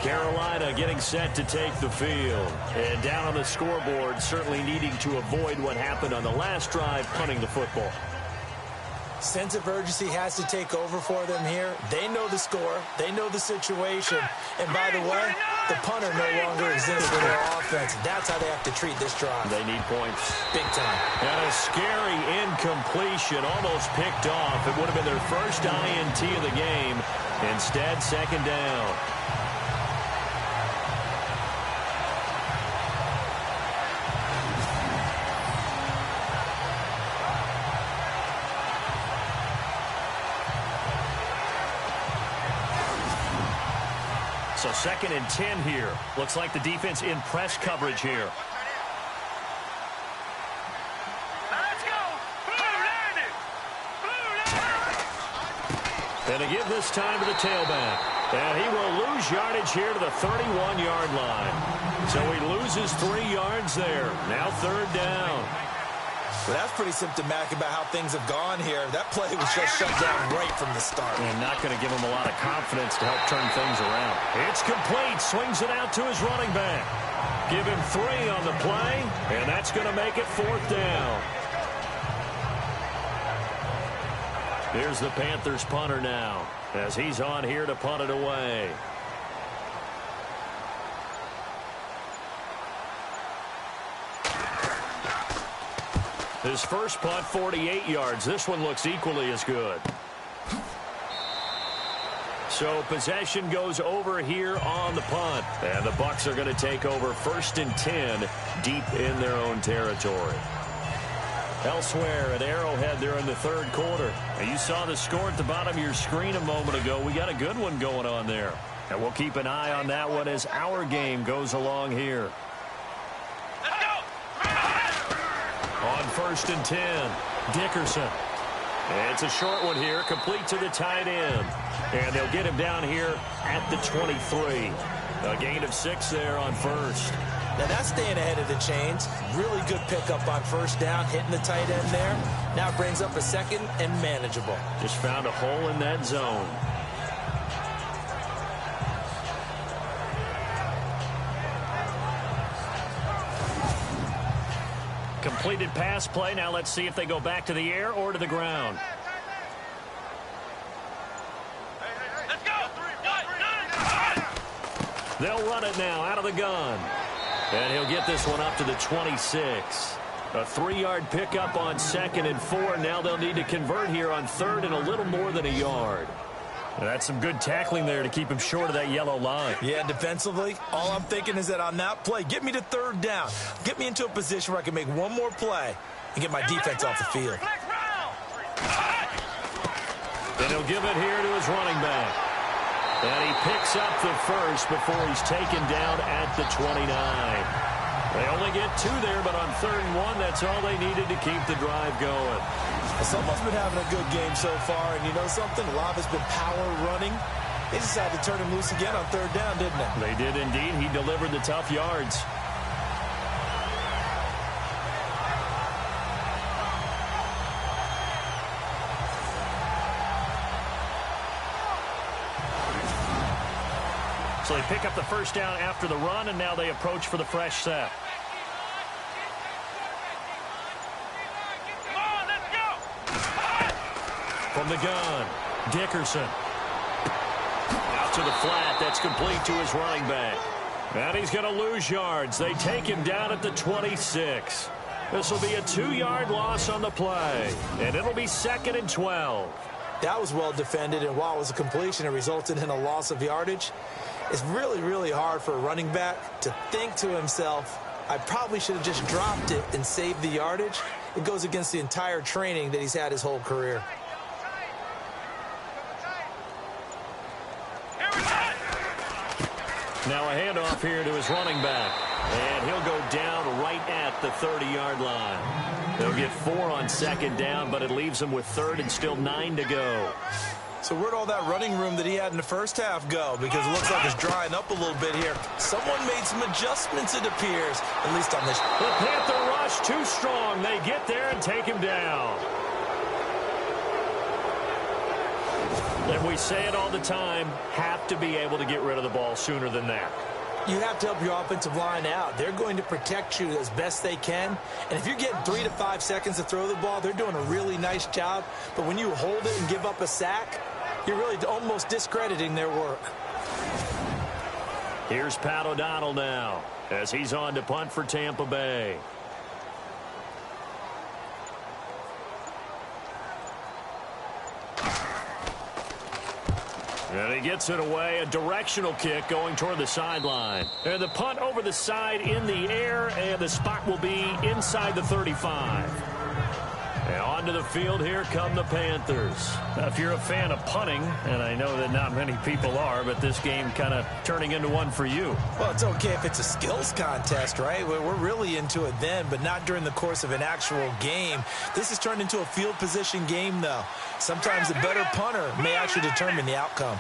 Speaker 1: Carolina getting set to take the field. And down on the scoreboard, certainly needing to avoid what happened on the last drive, punting the football.
Speaker 2: Sense of urgency has to take over for them here. They know the score. They know the situation. And by the way, the punter no longer exists for their offense. That's how they have to treat this drive.
Speaker 1: They need points.
Speaker 2: Big time.
Speaker 1: And a scary incompletion, almost picked off. It would have been their first INT of the game. Instead, second down. So 2nd and 10 here. Looks like the defense in press coverage here.
Speaker 3: Let's go.
Speaker 1: And to give this time to the tailback. And he will lose yardage here to the 31-yard line. So he loses 3 yards there. Now 3rd down.
Speaker 2: Well, that's pretty symptomatic about how things have gone here. That play was just shut down right from the start.
Speaker 1: And not going to give him a lot of confidence to help turn things around. It's complete. Swings it out to his running back. Give him 3 on the play, and that's going to make it 4th down. Here's the Panthers punter now, as he's on here to punt it away. His first punt, 48 yards. This one looks equally as good. So possession goes over here on the punt. And the Bucs are going to take over 1st and 10 deep in their own territory. Elsewhere at Arrowhead there in the 3rd quarter. And you saw the score at the bottom of your screen a moment ago. We got a good one going on there. And we'll keep an eye on that one as our game goes along here. On 1st and 10, Dickerson. It's a short one here, complete to the tight end. And they'll get him down here at the 23. A gain of 6 there on 1st.
Speaker 2: Now that's staying ahead of the chains. Really good pickup on 1st down, hitting the tight end there. Now it brings up a 2nd and manageable.
Speaker 1: Just found a hole in that zone. Completed pass play. Now let's see if they go back to the air or to the ground.
Speaker 3: Let's go.
Speaker 1: They'll run it now out of the gun. And he'll get this one up to the 26. A 3-yard pickup on 2nd and 4. Now they'll need to convert here on 3rd and a little more than a yard. That's some good tackling there to keep him short of that yellow line.
Speaker 2: Yeah, defensively, all I'm thinking is that on that play, get me to 3rd down. Get me into a position where I can make one more play and get my defense off the field.
Speaker 1: And he'll give it here to his running back. And he picks up the first before he's taken down at the 29. They only get 2 there, but on 3rd and 1, that's all they needed to keep the drive going.
Speaker 2: Someone's been having a good game so far, and you know something? A lot has been power running. They decided to turn him loose again on 3rd down, didn't they?
Speaker 1: They did indeed. He delivered the tough yards. So they pick up the 1st down after the run, and now they approach for the fresh set. From the gun, Dickerson. Out to the flat. That's complete to his running back. And he's going to lose yards. They take him down at the 26. This will be a 2-yard loss on the play. And it'll be 2nd and 12.
Speaker 2: That was well defended, and while it was a completion, it resulted in a loss of yardage. It's really, really hard for a running back to think to himself, I probably should have just dropped it and saved the yardage. It goes against the entire training that he's had his whole career.
Speaker 1: Now a handoff here to his running back. And he'll go down right at the 30-yard line. They'll get 4 on second down, but it leaves them with third and still 9 to go.
Speaker 2: So where'd all that running room that he had in the first half go? Because it looks like it's drying up a little bit here. Someone made some adjustments, it appears, at least on this.
Speaker 1: The Panther rush too strong. They get there and take him down. And we say it all the time, have to be able to get rid of the ball sooner than that.
Speaker 2: You have to help your offensive line out. They're going to protect you as best they can. And if you're getting 3 to 5 seconds to throw the ball, they're doing a really nice job. But when you hold it and give up a sack, you're really almost discrediting their work.
Speaker 1: Here's Pat O'Donnell now as he's on to punt for Tampa Bay. And he gets it away, a directional kick going toward the sideline. And the punt over the side in the air, and the spot will be inside the 35. And onto the field, here come the Panthers. Now, if you're a fan of punting, and I know that not many people are, but this game kind of turning into one for you.
Speaker 2: Well, it's okay if it's a skills contest, right? We're really into it then, but not during the course of an actual game. This has turned into a field position game, though. Sometimes the better punter may actually determine the outcome.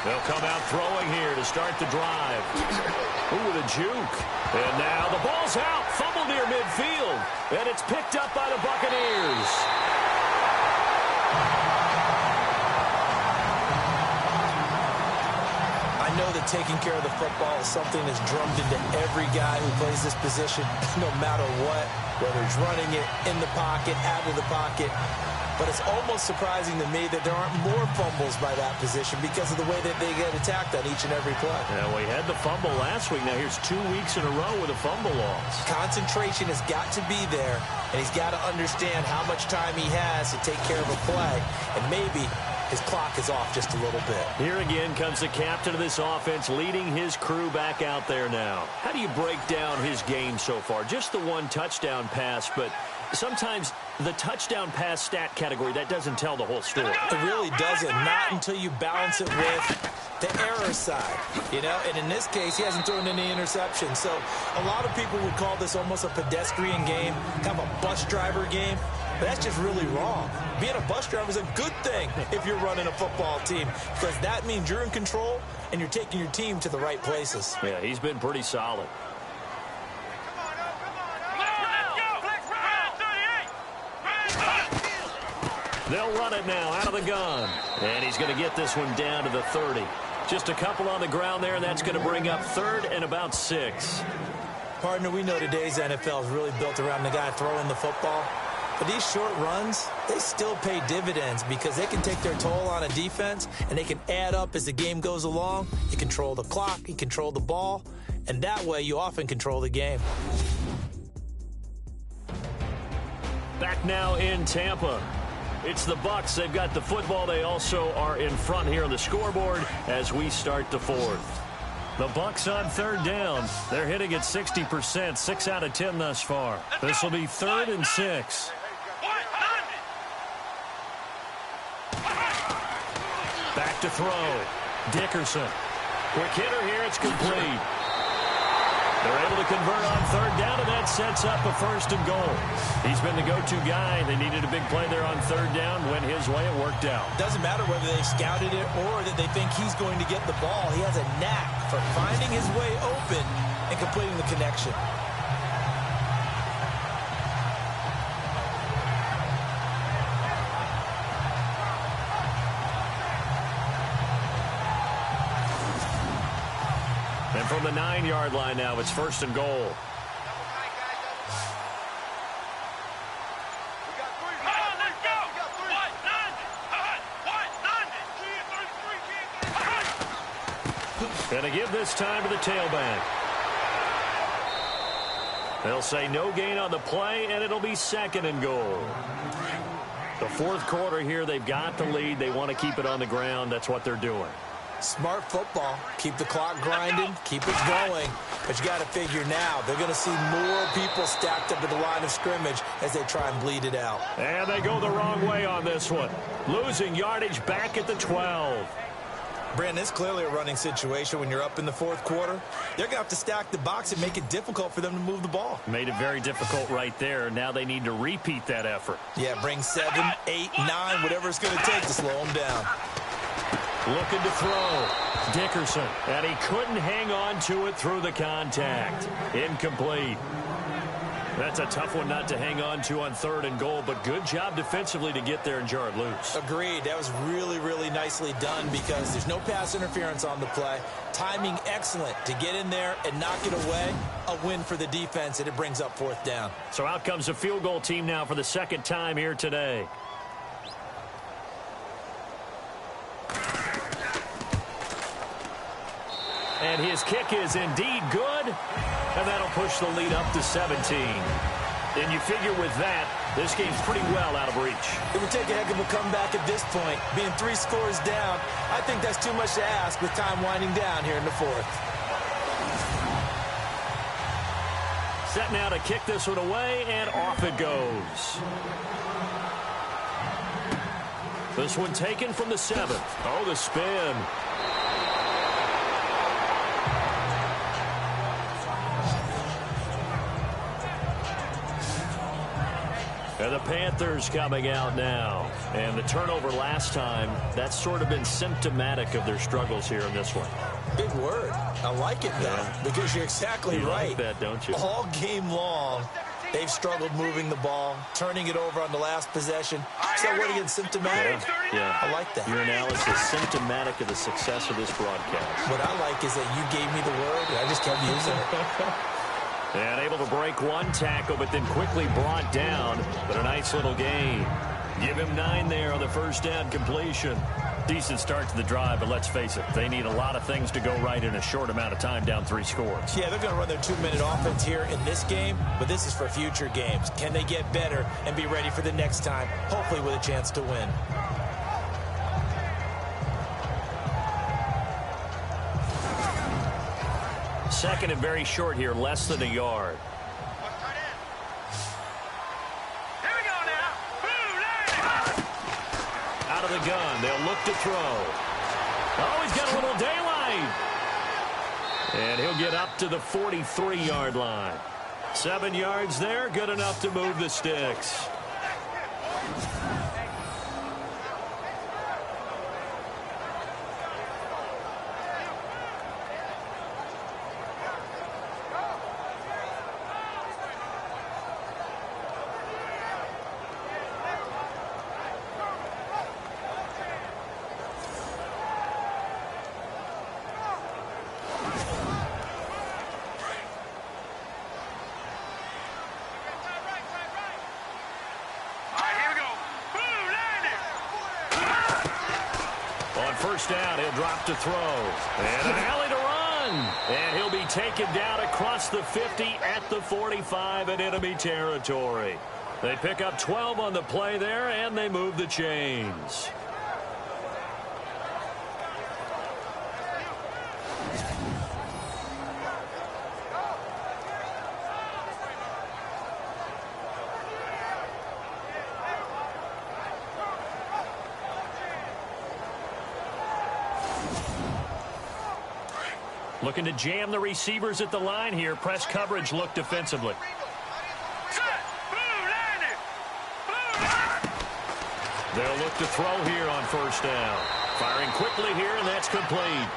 Speaker 1: They'll come out throwing here to start the drive. Ooh, with a juke. And now the ball's out. Fumble near midfield. And it's picked up by the Buccaneers.
Speaker 2: I know that taking care of the football is something that's drummed into every guy who plays this position, no matter what, whether he's running it in the pocket, out of the pocket. But it's almost surprising to me that there aren't more fumbles by that position because of the way that they get attacked on each and every play.
Speaker 1: Yeah, we had the fumble last week. Now here's 2 weeks in a row with a fumble loss.
Speaker 2: Concentration has got to be there, and he's got to understand how much time he has to take care of a play. And maybe his clock is off just a little bit.
Speaker 1: Here again comes the captain of this offense leading his crew back out there now. How do you break down his game so far? Just the 1 touchdown pass, but sometimes the touchdown pass stat category, that doesn't tell the whole story.
Speaker 2: It really doesn't, not until you balance it with the error side, you know, and in this case, he hasn't thrown any interceptions. So a lot of people would call this almost a pedestrian game, kind of a bus driver game, but that's just really wrong. Being a bus driver is a good thing if you're running a football team because that means you're in control and you're taking your team to the right places.
Speaker 1: Yeah, he's been pretty solid. They'll run it now out of the gun. And he's going to get this one down to the 30. Just a couple on the ground there, and that's going to bring up 3rd and about 6.
Speaker 2: Partner, we know today's NFL is really built around the guy throwing the football. But these short runs, they still pay dividends because they can take their toll on a defense, and they can add up as the game goes along. You control the clock, you control the ball, and that way you often control the game.
Speaker 1: Back now in Tampa. It's the Bucs. They've got the football. They also are in front here on the scoreboard as we start the 4th. The Bucs on 3rd down. They're hitting at 60%, 6 out of 10 thus far. This will be 3rd and 6. Back to throw. Dickerson. Quick hitter here. It's complete. They're able to convert on 3rd down, and that sets up a 1st and goal. He's been the go-to guy. They needed a big play there on 3rd down. Went his way. It worked out.
Speaker 2: Doesn't matter whether they scouted it or that they think he's going to get the ball. He has a knack for finding his way open and completing the connection.
Speaker 1: And from the 9-yard line now, it's 1st and goal. And to give this time to the tailback. They'll say no gain on the play, and it'll be 2nd and goal. The 4th quarter here, they've got the lead. They want to keep it on the ground. That's what they're doing.
Speaker 2: Smart football. Keep the clock grinding. Keep it going. But you got to figure now, they're going to see more people stacked up at the line of scrimmage as they try and bleed it out.
Speaker 1: And they go the wrong way on this one. Losing yardage back at the 12.
Speaker 2: Brandon, it's clearly a running situation when you're up in the fourth quarter. They're going to have to stack the box and make it difficult for them to move the ball.
Speaker 1: Made it very difficult right there. Now they need to repeat that effort.
Speaker 2: Yeah, bring 7, 8, 9, whatever it's going to take to slow them down.
Speaker 1: Looking to throw. Dickerson. And he couldn't hang on to it through the contact. Incomplete. That's a tough one not to hang on to on 3rd and goal, but good job defensively to get there and jar it loose.
Speaker 2: Agreed. That was really, really nicely done because there's no pass interference on the play. Timing excellent to get in there and knock it away. A win for the defense, and it brings up 4th down.
Speaker 1: So out comes the field goal team now for the 2nd time here today. And his kick is indeed good. And that'll push the lead up to 17. And you figure with that, this game's pretty well out of reach.
Speaker 2: It would take a heck of a comeback at this point. Being 3 scores down, I think that's too much to ask with time winding down here in the 4th.
Speaker 1: Set now to kick this one away, and off it goes. This one taken from the 7th. Oh, the spin. And the Panthers coming out now. And the turnover last time, that's sort of been symptomatic of their struggles here in this one.
Speaker 2: Big word. I like it, though, because you're exactly right.
Speaker 1: You like that, don't you?
Speaker 2: All game long, they've struggled moving the ball, turning it over on the last possession. So what again, symptomatic?
Speaker 1: Yeah.
Speaker 2: I like that.
Speaker 1: Your analysis symptomatic of the success of this broadcast.
Speaker 2: What I like is that you gave me the word, and I just kept using it.
Speaker 1: And able to break one tackle, but then quickly brought down. But a nice little gain. Give him 9 there on the first down completion. Decent start to the drive, but let's face it, they need a lot of things to go right in a short amount of time, down 3 scores.
Speaker 2: Yeah, they're going to run their 2-minute offense here in this game, but this is for future games. Can they get better and be ready for the next time, hopefully with a chance to win?
Speaker 1: Second and very short here, less than a yard.
Speaker 3: Here we go now.
Speaker 1: Out of the gun, they'll look to throw. Oh, he's got a little daylight. And he'll get up to the 43-yard line. 7 yards there, good enough to move the sticks. First down, he'll drop to throw. And an alley to run. And he'll be taken down across the 50 at the 45 in enemy territory. They pick up 12 on the play there, and they move the chains. Looking to jam the receivers at the line here. Press coverage look defensively. They'll look to throw here on first down. Firing quickly here, and that's complete.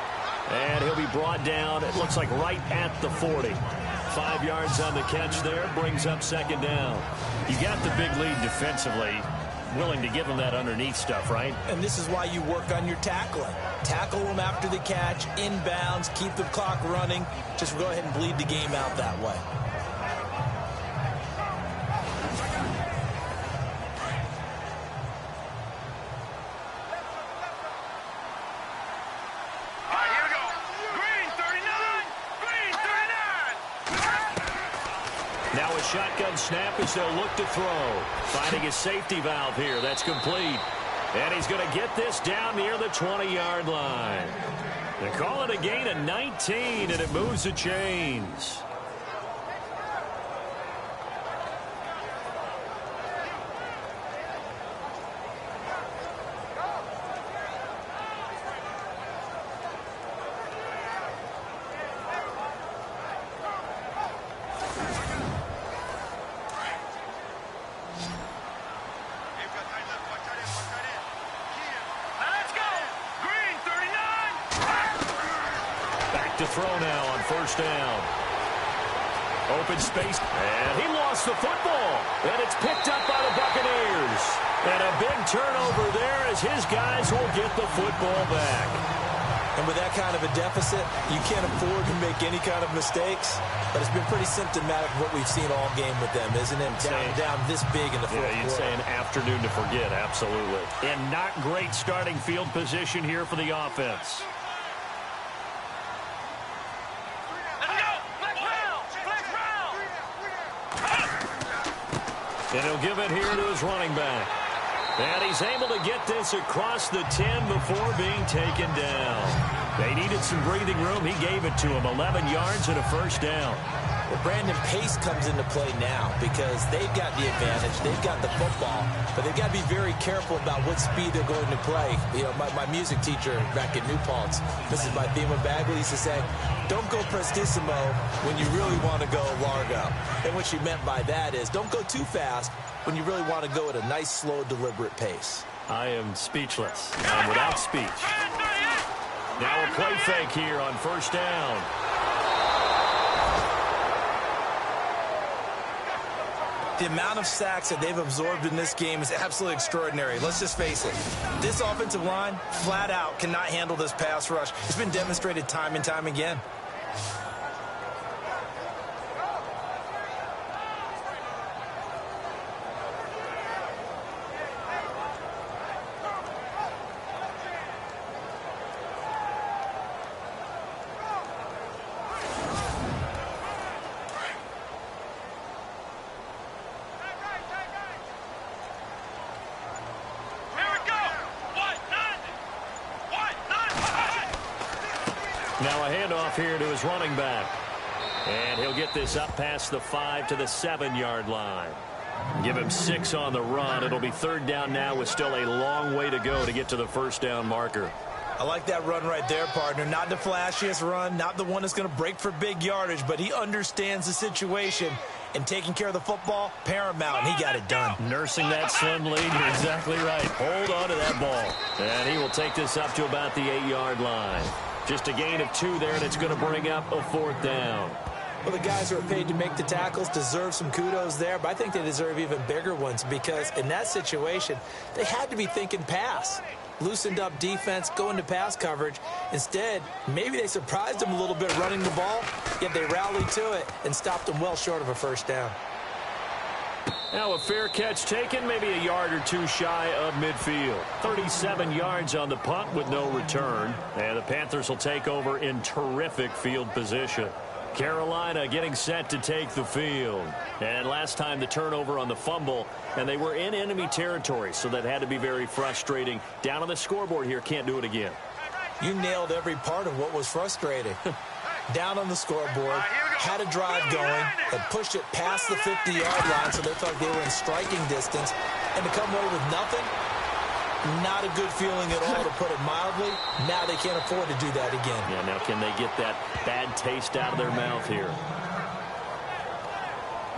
Speaker 1: And he'll be brought down, it looks like right at the 40. 5 yards on the catch there, brings up second down. You got the big lead defensively. Willing to give them that underneath stuff, right?
Speaker 2: And this is why you work on your tackling. Tackle them after the catch, inbounds, keep the clock running. Just go ahead and bleed the game out that way.
Speaker 3: All right, here we go. Green 39. Green 39.
Speaker 1: Now a shotgun snap as they'll look to throw. Finding his safety valve here. That's complete. And he's going to get this down near the 20-yard line. They call it a gain of 19, and it moves the chains. to throw now on first down. Open space, and he lost the football. And it's picked up by the Buccaneers. And a big turnover there as his guys will get the football back.
Speaker 2: And with that kind of a deficit, you can't afford to make any kind of mistakes. But it's been pretty symptomatic of what we've seen all game with them, isn't it? Down this big in the fourth quarter.
Speaker 1: Yeah, you'd say an afternoon to forget, absolutely. And not great starting field position here for the offense. And he'll give it here to his running back. And he's able to get this across the 10 before being taken down. They needed some breathing room. He gave it to him. 11 yards and a first down.
Speaker 2: Well, Brandon, pace comes into play now because they've got the advantage. They've got the football, but they've got to be very careful about what speed they're going to play. You know, my music teacher back at New Paltz, Mrs. Bythema Bagley, used to say, don't go prestissimo when you really want to go largo. And what she meant by that is don't go too fast when you really want to go at a nice, slow, deliberate pace.
Speaker 1: I am speechless. I'm without speech. Now a play fake here on first down.
Speaker 2: The amount of sacks that they've absorbed in this game is absolutely extraordinary. Let's just face it. This offensive line, flat out, cannot handle this pass rush. It's been demonstrated time and time again.
Speaker 1: Now a handoff here to his running back. And he'll get this up past the 5 to the 7-yard line. Give him 6 on the run. It'll be third down now with still a long way to go to get to the first down marker.
Speaker 2: I like that run right there, partner. Not the flashiest run, not the one that's going to break for big yardage, but he understands the situation. And taking care of the football, paramount, and he got it done.
Speaker 1: Nursing that slim lead, you're exactly right. Hold on to that ball. And he will take this up to about the 8-yard line. Just a gain of 2 there, and it's going to bring up a fourth down.
Speaker 2: Well, the guys who are paid to make the tackles deserve some kudos there, but I think they deserve even bigger ones because in that situation, they had to be thinking pass. Loosened up defense, going to pass coverage. Instead, maybe they surprised them a little bit running the ball, yet they rallied to it and stopped them well short of a first down.
Speaker 1: Now a fair catch taken, maybe a yard or 2 shy of midfield. 37 yards on the punt with no return. And the Panthers will take over in terrific field position. Carolina getting set to take the field. And last time the turnover on the fumble, and they were in enemy territory, so that had to be very frustrating. Down on the scoreboard here, can't do it again.
Speaker 2: You nailed every part of what was frustrating. Down on the scoreboard, had a drive going, and pushed it past the 50-yard line so they felt like they were in striking distance. And to come away with nothing, not a good feeling at all, to put it mildly. Now they can't afford to do that again.
Speaker 1: Yeah, now can they get that bad taste out of their mouth here?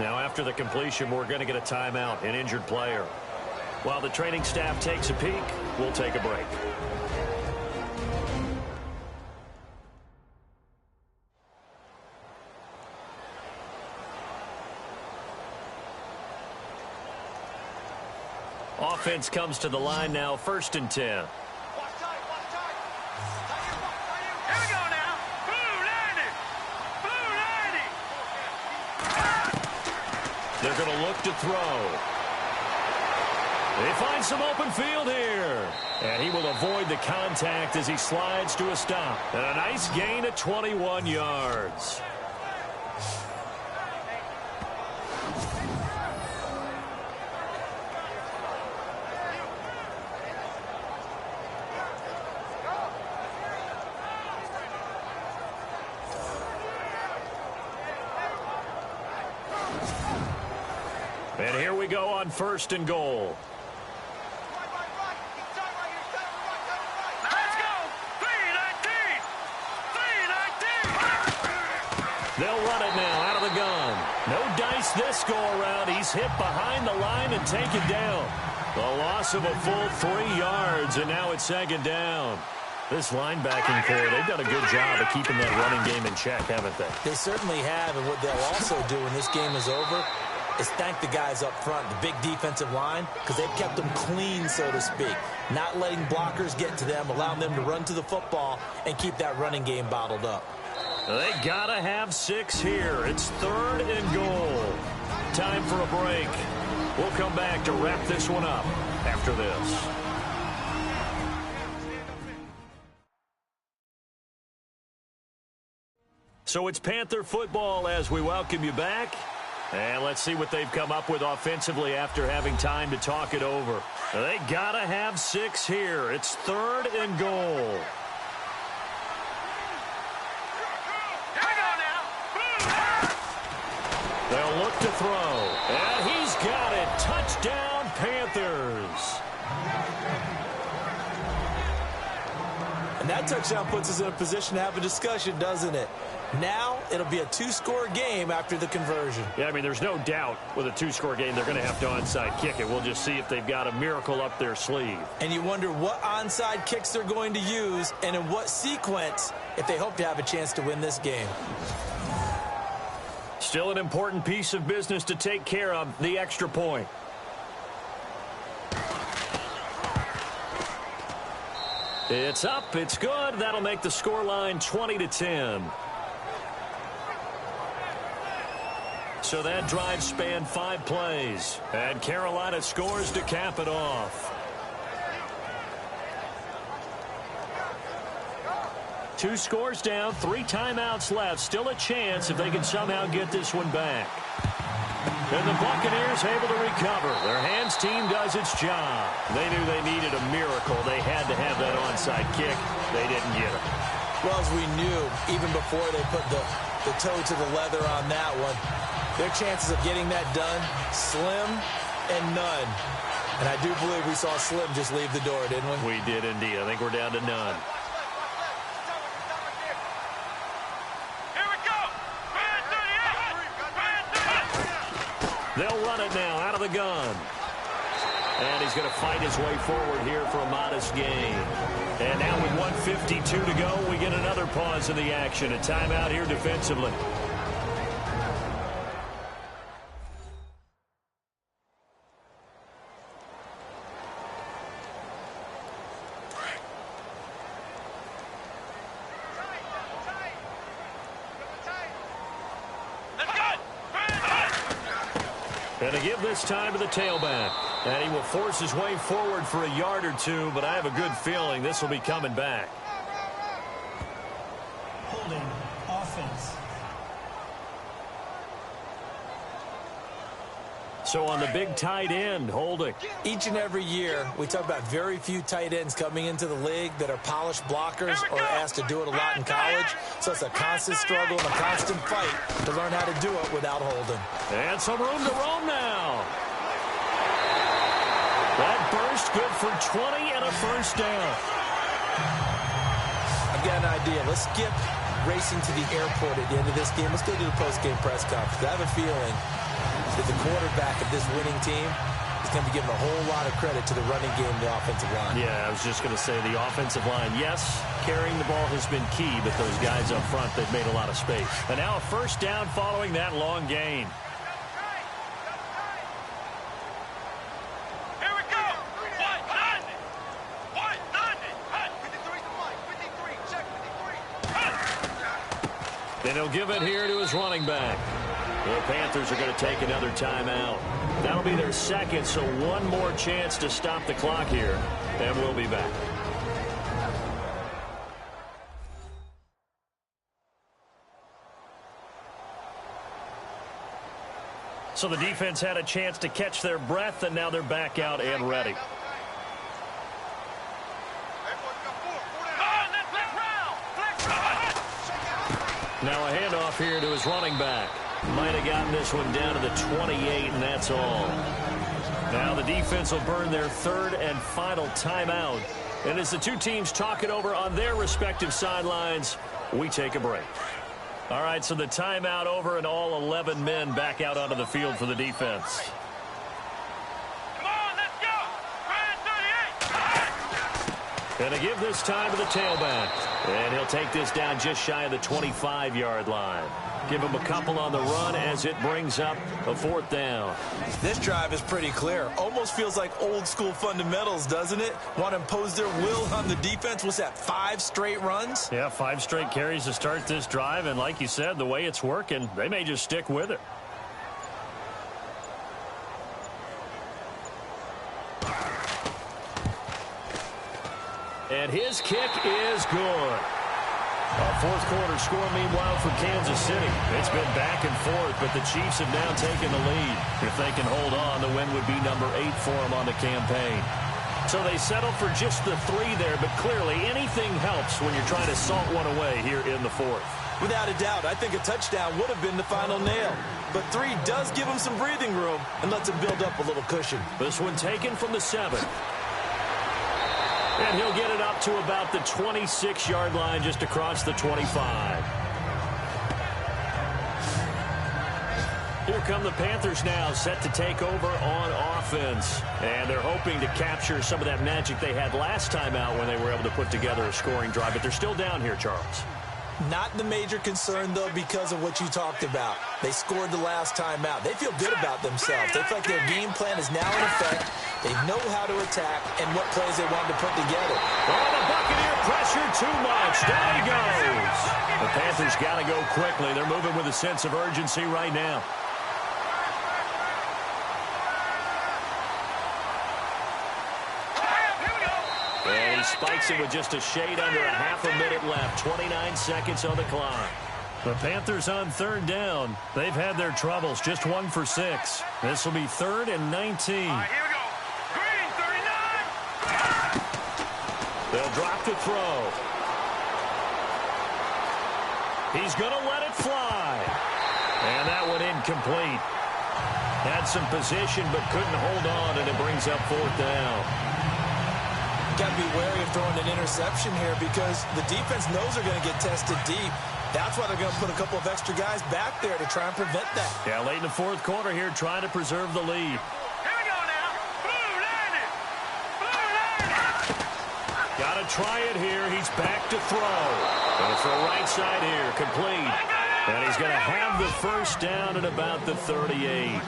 Speaker 1: Now after the completion, we're going to get a timeout, an injured player. While the training staff takes a peek, we'll take a break. Offense comes to the line now, 1st and 10.
Speaker 3: Here we go now. Blue 90.
Speaker 1: They're going to look to throw. They find some open field here. And he will avoid the contact as he slides to a stop. And a nice gain of 21 yards. And here we go on 1st and goal.
Speaker 3: Let's go. 319. 319.
Speaker 1: They'll run it now out of the gun. No dice this go around. He's hit behind the line and taken down. A loss of a full 3 yards, and now it's 2nd down. This linebacking core, they've done a good job of keeping that running game in check, haven't they?
Speaker 2: They certainly have, and what they'll also do when this game is over is thank the guys up front, the big defensive line, because they've kept them clean, so to speak. Not letting blockers get to them, allowing them to run to the football and keep that running game bottled up.
Speaker 1: They gotta have 6 here. It's 3rd and goal. Time for a break. We'll come back to wrap this one up after this. So it's Panther football as we welcome you back. And let's see what they've come up with offensively after having time to talk it over. They gotta have 6 here. It's 3rd and goal. They'll look to throw. And he's got it. Touchdown, Panthers.
Speaker 2: And that touchdown puts us in a position to have a discussion, doesn't it? Now it'll be a 2-score game after the conversion.
Speaker 1: Yeah, I mean, there's no doubt with a 2-score game they're going to have to onside kick it. We'll just see if they've got a miracle up their sleeve.
Speaker 2: And you wonder what onside kicks they're going to use and in what sequence if they hope to have a chance to win this game.
Speaker 1: Still an important piece of business to take care of, the extra point. It's up, it's good. That'll make the scoreline 20-10. So that drive spanned 5 plays. And Carolina scores to cap it off. 2 scores down, 3 timeouts left. Still a chance if they can somehow get this one back. And the Buccaneers able to recover. Their hands team does its job. They knew they needed a miracle. They had to have that onside kick. They didn't get it.
Speaker 2: Well, as we knew, even before they put the toe to the leather on that one, their chances of getting that done, slim and none. And I do believe we saw Slim just leave the door, didn't we?
Speaker 1: We did indeed. I think we're down to none. They'll run it now out of the gun. And he's going to fight his way forward here for a modest gain. And now with 1:52 to go, we get another pause in the action. A timeout here defensively. And to give this time to the tailback. And he will force his way forward for a yard or 2, but I have a good feeling this will be coming back.
Speaker 5: Holding offense.
Speaker 1: So on the big tight end, holding.
Speaker 2: Each and every year, we talk about very few tight ends coming into the league that are polished blockers or asked to do it a lot in college. So it's a constant struggle and a constant fight to learn how to do it without holding.
Speaker 1: And some room to roam now. That burst good for 20 and a first down.
Speaker 2: I've got an idea. Let's skip racing to the airport at the end of this game. Let's go to the post-game press conference. I have a feeling that the quarterback of this winning team is going to be given a whole lot of credit to the running game and the offensive line.
Speaker 1: Yeah, I was just going to say the offensive line, yes, carrying the ball has been key, but those guys up front, they've made a lot of space. And now a first down following that long gain.
Speaker 3: Here we go.
Speaker 1: Then he'll give it here to his running back. The Panthers are going to take another timeout. That'll be their second, so one more chance to stop the clock here, and we'll be back. So the defense had a chance to catch their breath, and now they're back out and ready. Now a handoff here to his running back. Might have gotten this one down to the 28, and that's all. Now the defense will burn their third and final timeout. And as the two teams talk it over on their respective sidelines, we take a break. All right, so the timeout over and all 11 men back out onto the field for the defense.
Speaker 3: Come on, let's go.
Speaker 1: And they give this time to the tailback. And he'll take this down just shy of the 25-yard line. Give him a couple on the run as it brings up a 4th down.
Speaker 2: This drive is pretty clear. Almost feels like old school fundamentals, doesn't it? Want to impose their will on the defense. What's that, 5 straight runs?
Speaker 1: Yeah, 5 straight carries to start this drive. And like you said, the way it's working, they may just stick with it. And his kick is good. A 4th quarter score, meanwhile, for Kansas City. It's been back and forth, but the Chiefs have now taken the lead. If they can hold on, the win would be number 8 for them on the campaign. So they settle for just the 3 there, but clearly anything helps when you're trying to salt one away here in the 4th.
Speaker 2: Without a doubt, I think a touchdown would have been the final nail. But 3 does give him some breathing room and lets him build up a little cushion.
Speaker 1: This one taken from the 7. And he'll get it up to about the 26-yard line just across the 25. Here come the Panthers now, set to take over on offense. And they're hoping to capture some of that magic they had last time out when they were able to put together a scoring drive. But they're still down here, Charles.
Speaker 2: Not the major concern, though, because of what you talked about. They scored the last time out. They feel good about themselves. They feel like their game plan is now in effect. They know how to attack and what plays they want to put together.
Speaker 1: Oh, the Buccaneer pressure too much. Down he goes. The Panthers got to go quickly. They're moving with a sense of urgency right now. And he spikes it with just a shade under a half a minute left. 29 seconds on the clock. The Panthers on 3rd down. They've had their troubles. Just 1 for 6. This will be 3rd and 19.
Speaker 3: Here we go. Green, 39.
Speaker 1: They'll drop to throw. He's going to let it fly. And that one incomplete. Had some position but couldn't hold on, and it brings up 4th down.
Speaker 2: Got to be wary of throwing an interception here because the defense knows they're going to get tested deep. That's why they're going to put a couple of extra guys back there to try and prevent that.
Speaker 1: Yeah, late in the 4th quarter here, trying to preserve the lead.
Speaker 3: Here we go now. Blue landed. Blue landed.
Speaker 1: Got to try it here. He's back to throw. Going to throw right side here, complete. And he's going to have the 1st down at about the 38.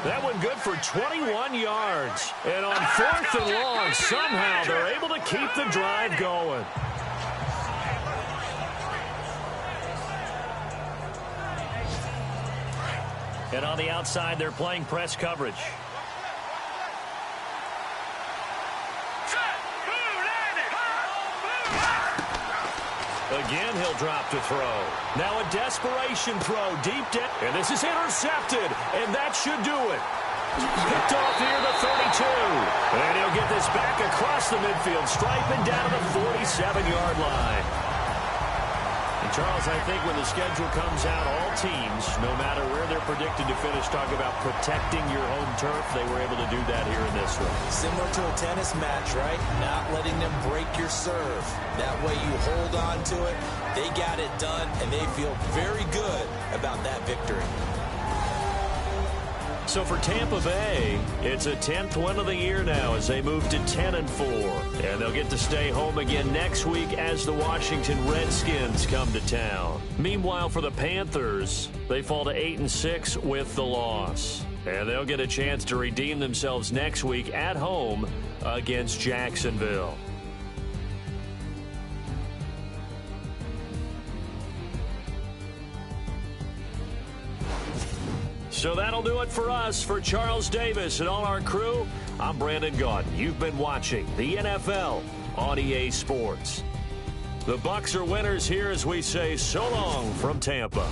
Speaker 1: That one good for 21 yards. And on 4th and long, somehow they're able to keep the drive going. And on the outside, they're playing press coverage. Again, he'll drop to throw. Now a desperation throw deep down. And this is intercepted. And that should do it. Picked off here the 32. And he'll get this back across the midfield stripe and down to the 47-yard line. And Charles, I think when the schedule comes out, all teams, no matter where they're predicted to finish, talk about protecting your home turf. They were able to do that here in this one.
Speaker 2: Similar to a tennis match, right? Not letting them break your serve. That way you hold on to it. They got it done, and they feel very good about that victory.
Speaker 1: So for Tampa Bay, it's a 10th win of the year now as they move to 10-4. And they'll get to stay home again next week as the Washington Redskins come to town. Meanwhile, for the Panthers, they fall to 8-6 with the loss. And they'll get a chance to redeem themselves next week at home against Jacksonville. So that'll do it for us. For Charles Davis and all our crew, I'm Brandon Gaudin. You've been watching the NFL on EA Sports. The Bucs are winners here as we say so long from Tampa.